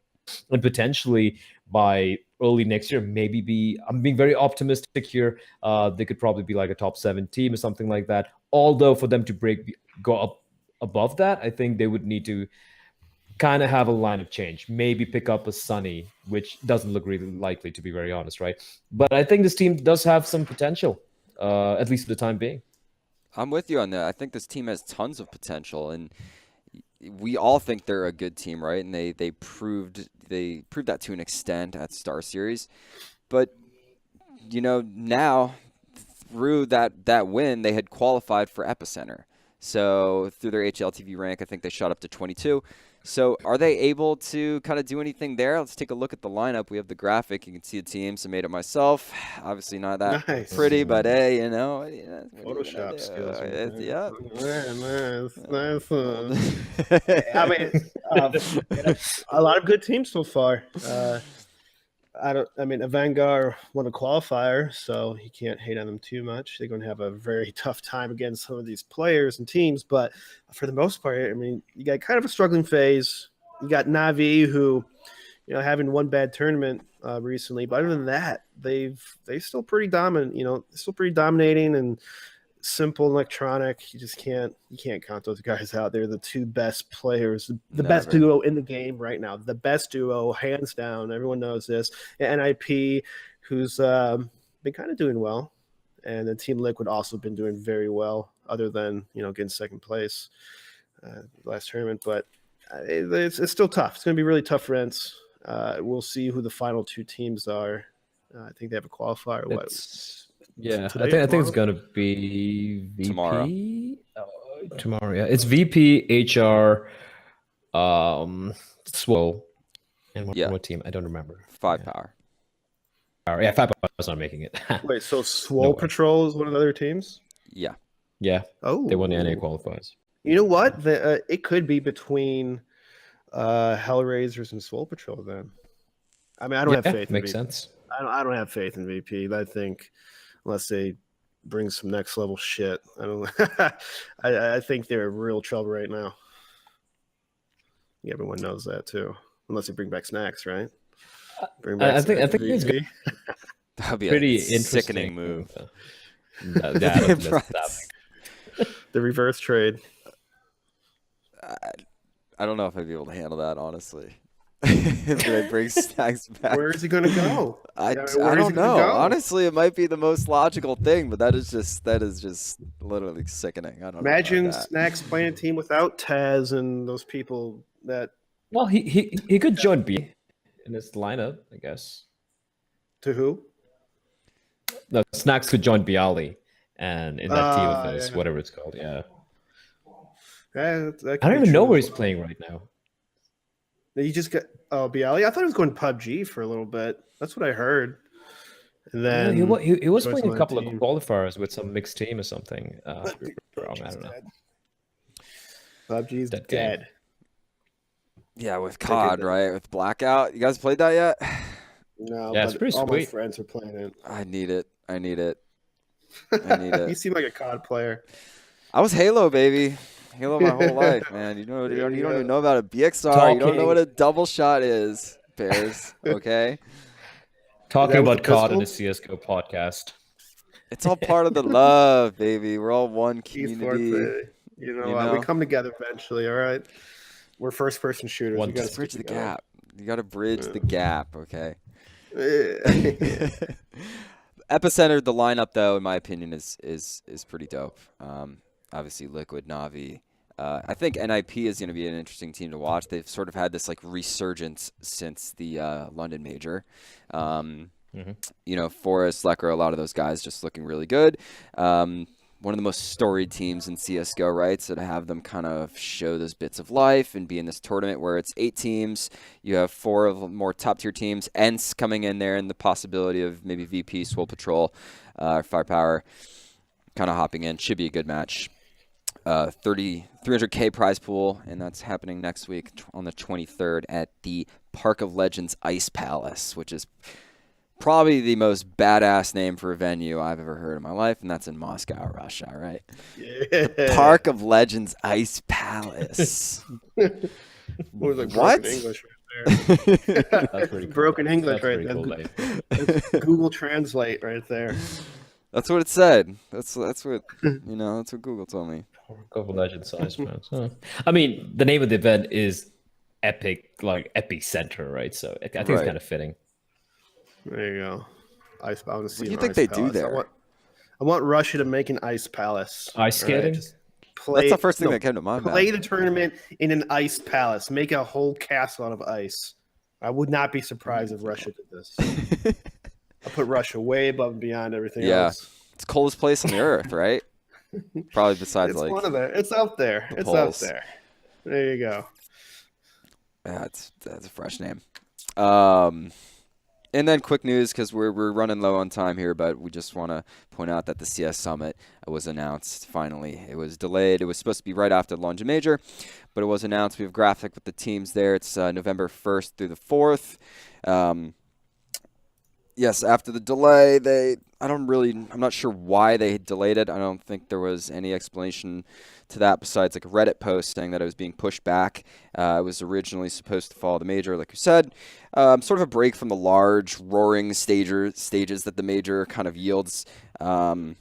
and potentially by early next year, maybe I'm being very optimistic here. They could probably be like a top 7 team or something like that. Although for them to go up above that, I think they would need to kind of have a line of change, maybe pick up a Sunny, which doesn't look really likely, to be very honest, right? But I think this team does have some potential, at least for the time being. I'm with you on that. I think this team has tons of potential, and we all think they're a good team, right? And they proved that to an extent at StarSeries. But now through that win, they had qualified for Epicenter. So through their HLTV rank, I think they shot up to 22. So are they able to kind of do anything there? Let's take a look at the lineup. We have the graphic. You can see the teams. I made it myself. Obviously not that Nice. pretty, but hey, you know. Photoshop skills. Yeah. Nice. I mean, a lot of good teams so far. Vanguard won a qualifier, so you can't hate on them too much. They're going to have a very tough time against some of these players and teams, but for the most part, I mean, you got kind of a struggling phase. You got Navi, who, having one bad tournament recently, but other than that, they're still pretty dominant. Still pretty dominating and simple electronic. You can't count those guys out. They're the two best players, the best duo in the game right now. The best duo, hands down. Everyone knows this. And NIP, who's been kind of doing well, and then Team Liquid also been doing very well, other than getting second place last tournament. But it's still tough. It's going to be really tough for ENCE. We'll see who the final two teams are. I think they have a qualifier. Yeah, I think it's gonna be VP tomorrow. Tomorrow, yeah, it's VP, HR, Swole, and one team. I don't remember. Five Power. Yeah, 5 Power's not making it. Wait, so Swole Patrol is one of the other teams? Yeah. Yeah. Oh, they won the NA qualifiers. You know what? It could be between Hellraisers and Swole Patrol then. I mean, I don't have faith. Makes sense. I don't have faith in VP. I think unless they bring some next level shit, I think they're in real trouble right now. Everyone knows that too. Unless they bring back Snacks, right? I think it's good. That'd be pretty a sickening move. The reverse trade. I don't know if I'd be able to handle that, honestly. If they bring Snacks back, where is he going to go? I don't know. Honestly, it might be the most logical thing, but that is just literally sickening. I don't imagine know about Snacks playing a team without Taz and those people that. Well, he could join B in his lineup, I guess. To who? No, Snacks could join Bialy and in that team of his, whatever it's called. Yeah. I don't even know where he's playing right now. He just got Bialy. I thought he was going PUBG for a little bit. That's what I heard. And then he was playing a couple of qualifiers with some mixed team or something. I don't know. PUBG's dead. Yeah, with COD, right? With Blackout. You guys played that yet? No, yeah, it's pretty all sweet. my friends are playing it. I need it. You seem like a COD player. I was Halo, baby. Halo my whole life, man. You don't even know about a BXR. You don't know what a double shot is, Bears. Okay? Talking about COD in the CSGO podcast. It's all part of the love, baby. We're all one community. We come together eventually, all right? We're first-person shooters. You got to bridge the gap. You got to bridge the gap, okay? Epicenter, the lineup, though, in my opinion, is pretty dope. Obviously, Liquid, Navi. I think NIP is going to be an interesting team to watch. They've sort of had this resurgence since the London Major. Forrest, Lecker, a lot of those guys just looking really good. One of the most storied teams in CSGO, right? So to have them kind of show those bits of life and be in this tournament where it's 8 teams, you have 4 of the more top-tier teams, ENCE coming in there, and the possibility of maybe VP, Swole Patrol, Firepower kind of hopping in. Should be a good match. 300K prize pool, and that's happening next week on the 23rd at the Park of Legends Ice Palace, which is probably the most badass name for a venue I've ever heard in my life, and that's in Moscow, Russia, right? Yeah. The Park of Legends Ice Palace. What? What? English right there. That's pretty cool. Broken English That's right pretty there. cool, That's Google Translate right there. That's what it said. That's what that's what Google told me. Park of Legends Ice Palace. I mean, the name of the event is Epicenter, right? So I think it's kind of fitting. There you go. Ice Palace. What do you think they do there? I want Russia to make an ice palace. Ice skating? That's the first thing that came to mind. Play the tournament in an ice palace. Make a whole castle out of ice. I would not be surprised if Russia did this. I'll put Russia way above and beyond everything else. It's the coldest place on the earth, right? Probably besides it's one of there. It's out there. It's out there. There you go. That's a fresh name. And then quick news, because we're running low on time here, but we just want to point out that the CS Summit was announced finally. It was delayed. It was supposed to be right after the London Major, but it was announced. We have a graphic with the teams there. It's November 1st through the 4th. Yes, after the delay, I'm not sure why they delayed it. I don't think there was any explanation to that besides like a Reddit post saying that it was being pushed back. It was originally supposed to follow the major, like you said. Sort of a break from the large, roaring stages that the major kind of yields. And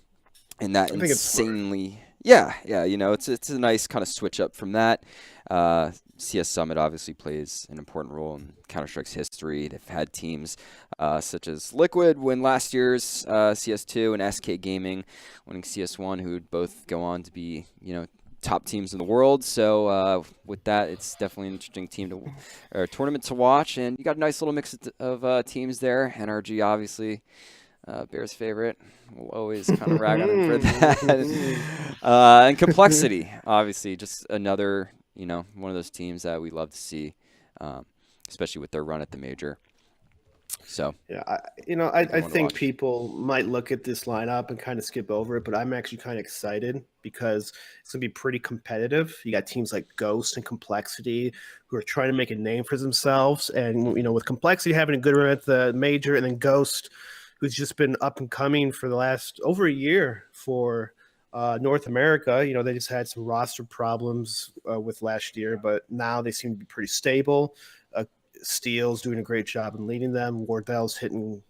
that insanely... Yeah, it's a nice kind of switch up from that. CS Summit obviously plays an important role in Counter-Strike's history. They've had teams such as Liquid win last year's CS2 and SK Gaming winning CS1, who would both go on to be, top teams in the world. So with that, it's definitely an interesting tournament to watch. And you got a nice little mix of teams there. NRG, obviously. Bear's favorite. We'll always kind of rag on him for that. And Complexity, obviously, just another, one of those teams that we love to see, especially with their run at the major. So yeah, I think people might look at this lineup and kind of skip over it, but I'm actually kind of excited because it's gonna be pretty competitive. You got teams like Ghost and Complexity who are trying to make a name for themselves, and with Complexity having a good run at the major, and then Ghost, who's just been up and coming for the last over a year for North America. They just had some roster problems with last year, but now they seem to be pretty stable. Steele's doing a great job in leading them. Wardell's hitting,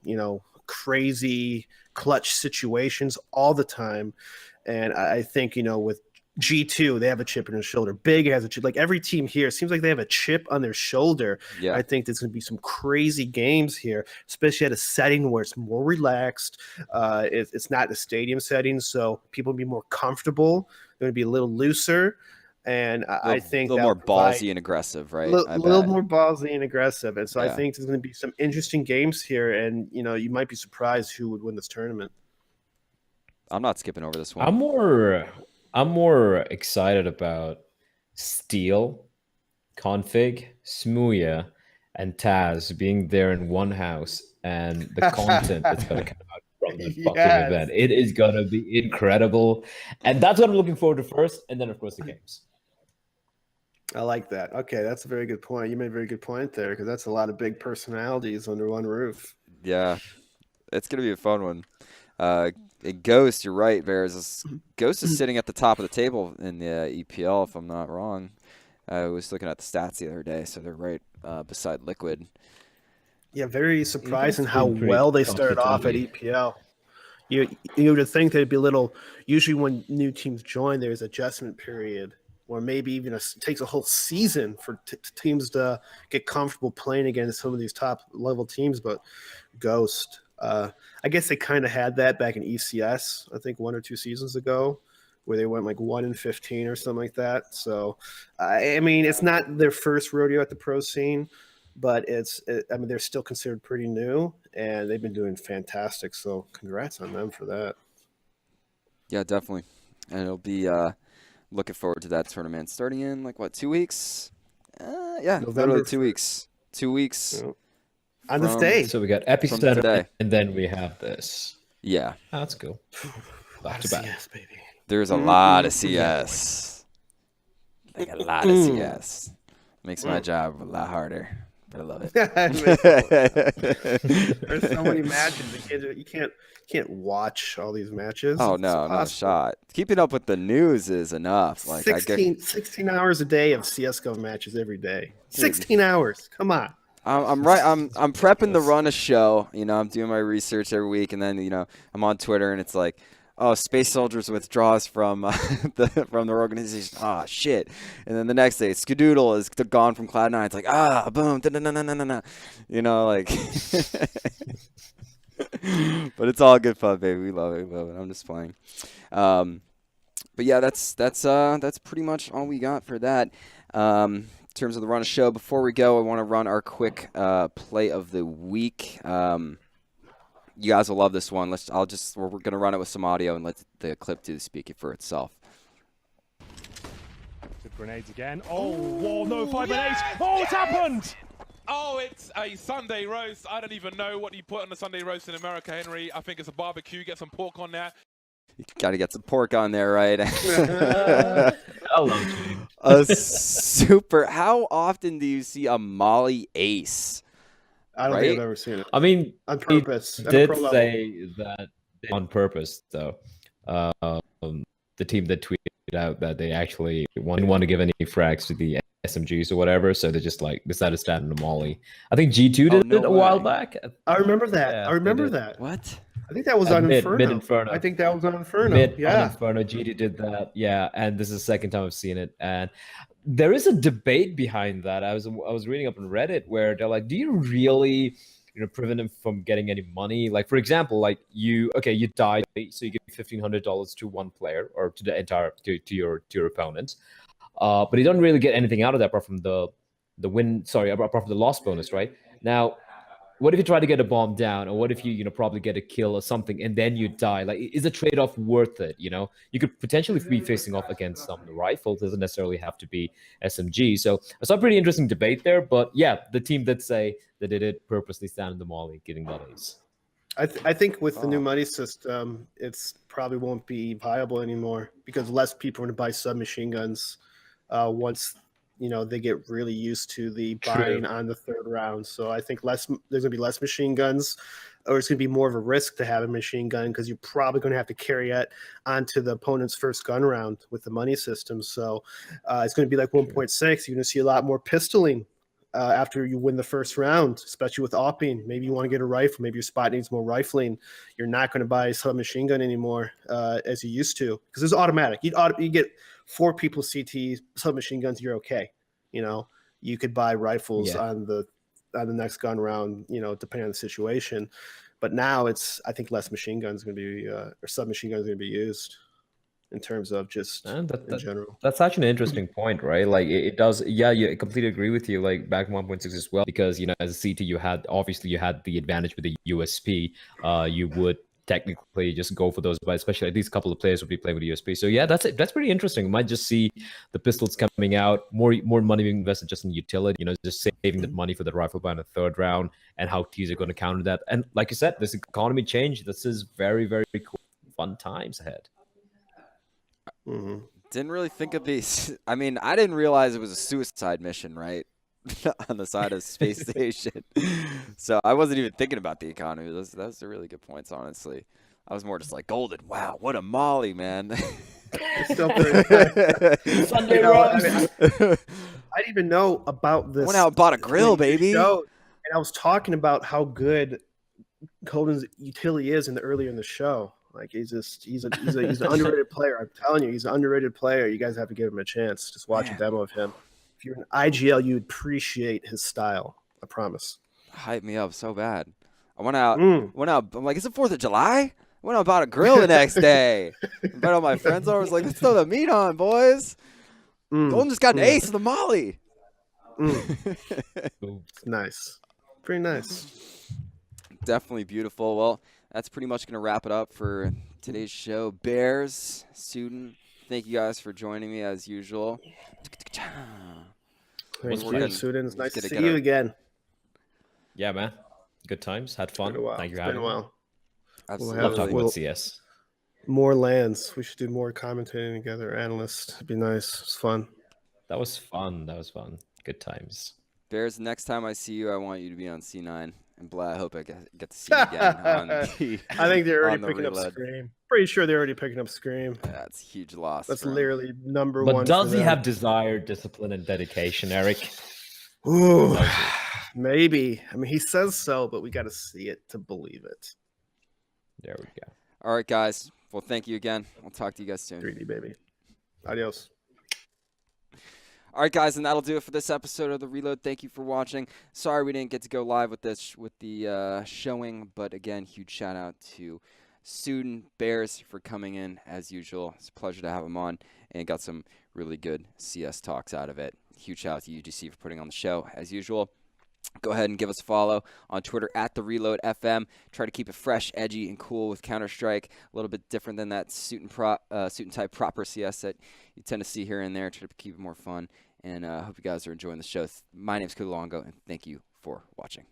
crazy clutch situations all the time. And I think, with G2, they have a chip on their shoulder. Big has a chip. Like every team here, it seems like they have a chip on their shoulder. Yeah. I think there's going to be some crazy games here, especially at a setting where it's more relaxed. It's not a stadium setting, so people will be more comfortable. They're going to be a little looser. And I think a little more ballsy and aggressive, right? A little more ballsy and aggressive. And so I think there's going to be some interesting games here. And, you might be surprised who would win this tournament. I'm not skipping over this one. I'm more excited about Steel, Config, Smooya, and Taz being there in one house and the content that's going to come out from the fucking event. It is going to be incredible. And that's what I'm looking forward to first. And then, of course, the games. I like that. Okay, that's a very good point. You made a very good point there because that's a lot of big personalities under one roof. Yeah, it's going to be a fun one. Ghost, you're right, Bears. Ghost is sitting at the top of the table in the EPL, if I'm not wrong. I was looking at the stats the other day, so they're right beside Liquid. Yeah, very surprising how well they started off at EPL. You would think they'd be a little. Usually, when new teams join, there's adjustment period, or maybe even it takes a whole season for teams to get comfortable playing against some of these top level teams. But Ghost, I guess they kind of had that back in ECS, I think 1 or 2 seasons ago, where they went like 1-15 or something like that. So, I mean, it's not their first rodeo at the pro scene, but they're still considered pretty new, and they've been doing fantastic. So, congrats on them for that. Yeah, definitely, and it'll be looking forward to that tournament starting in 2 weeks. November 2 weeks. 2 weeks. Yep. On this day. So we got Epicenter, and then we have this. Yeah. Oh, that's cool. Back to back. CS, baby. There's a lot of CS. Like a lot of CS. Makes my job a lot harder, but I love it. There's so many matches. You can't watch all these matches. Oh, no, not a shot. Keeping up with the news is enough. 16 hours a day of CSGO matches every day. 16 hours. Come on. I'm prepping to run a show. I'm doing my research every week, and then I'm on Twitter, and it's like, oh, Space Soldiers withdraws from the organization. Ah, shit. And then the next day, Skadoodle is gone from Cloud9. It's like, boom, But it's all good fun, baby. We love it. I'm just playing. But yeah, that's pretty much all we got for that. In terms of the run of show, before we go, I want to run our quick play of the week. You guys will love this one. We're going to run it with some audio and let the clip do the speaking for itself. Grenades again. Oh, whoa, no 5 and 8. Oh, it's happened! Oh, it's a Sunday roast. I don't even know what you put on a Sunday roast in America, Henry. I think it's a barbecue. Get some pork on there. You got to get some pork on there, right? Hello, Gene. A super. How often do you see a Molly ace? I don't think I've ever seen it. I mean, on purpose. he did say that on purpose, though. The team that tweeted out that they actually didn't want to give any frags to the SMGs or whatever, so they just like decided to stand in the Molly. I think G2 did it a while back. I remember that. Yeah, I remember that. What? I think that was on Inferno. Mid-Inferno. I think that was on Inferno. On Yeah. Inferno, G2 did that. Yeah, and this is the second time I've seen it. And there is a debate behind that. I was reading up on Reddit where they're like, do you really prevent him from getting any money? Like, for example, like you died, so you give $1,500 to one player or to the entire to your opponent, but you don't really get anything out of that apart from the win. Sorry, apart from the loss bonus, right? Now, what if you try to get a bomb down, or what if you probably get a kill or something, and then you die? Like, is the trade-off worth it? You could potentially be facing off against some rifles. Doesn't necessarily have to be SMG. So it's a pretty interesting debate there. But yeah, the team that say that they did purposely stand in the Molly, getting that ace. I think with the new money system, it's probably won't be viable anymore because less people are going to buy submachine guns once they get really used to the buying on the third round. So I think there's going to be less machine guns, or it's going to be more of a risk to have a machine gun because you're probably going to have to carry it onto the opponent's first gun round with the money system. So it's going to be like 1.6. You're going to see a lot more pistoling after you win the first round, especially with opping. Maybe you want to get a rifle. Maybe your spot needs more rifling. You're not going to buy a submachine gun anymore as you used to because it's automatic. You get 4 people CT submachine guns, you're okay. You could buy rifles on the next gun round, depending on the situation. But now I think less machine guns going to be or submachine guns going to be used in terms of just in general. That's such an interesting point, right? Like it does. Yeah, I completely agree with you. Like back in 1.6 as well, because as a CT, you had the advantage with the USP. You would technically just go for those, but especially at least a couple of players would be playing with USP. So yeah, that's pretty interesting. We might just see the pistols coming out, more money being invested just in utility, just saving the money for the rifle buy in the third round, and how teams are going to counter that. And like you said, this economy change, this is very, very cool, fun times ahead. Didn't really think of these. I mean, I didn't realize it was a suicide mission, right? On the side of space station. So I wasn't even thinking about the economy. That's a really good points, honestly. I was more just like, golden. Wow, what a Molly, man. It's still pretty Sunday roast. I didn't even know about this. Went out and bought a grill, baby. And I was talking about how good Golden's utility is earlier in the show. Like he's an underrated player. I'm telling you, he's an underrated player. You guys have to give him a chance. Just watch a demo of him. If you're an IGL, you'd appreciate his style. I promise. Hype me up so bad. I went out. I'm like, it's the 4th of July? I went out and bought a grill the next day. Invited all my friends over. I was like, let's throw the meat on, boys. Golden just got an ace of the Molly. Nice. Pretty nice. Definitely beautiful. Well, that's pretty much going to wrap it up for today's show. Bears, Sudhen, thank you guys for joining me as usual. Thank you, Sudhen. It's nice to see you again. Yeah, man. Good times. Had fun. Thank you for having me. It's been a while. Absolutely. Love talking about CS. More lands. We should do more commentating together. Analysts. It'd be nice. It's fun. That was fun. Good times. Bears, next time I see you, I want you to be on C9. And Bleh, I hope I get to see you again on I think they're already picking up Scream. Pretty sure they're already picking up Scream. That's a huge loss. That's literally number but one. But does he have desire, discipline, and dedication, Eric? Ooh, maybe. I mean, he says so, but we got to see it to believe it. There we go. All right, guys. Well, thank you again. I'll talk to you guys soon. 3D, baby. Adios. All right, guys, and that'll do it for this episode of The Reload. Thank you for watching. Sorry we didn't get to go live with the showing, but again, huge shout out to Sudhen, Bears for coming in as usual. It's a pleasure to have him on, and got some really good CS talks out of it. Huge shout out to UGC for putting on the show as usual. Go ahead and give us a follow on Twitter at The Reload FM. Try to keep it fresh, edgy, and cool with Counter-Strike. A little bit different than that suit and tie proper CS that you tend to see here and there. Try to keep it more fun. And I hope you guys are enjoying the show. My name's Skadoodle, and thank you for watching.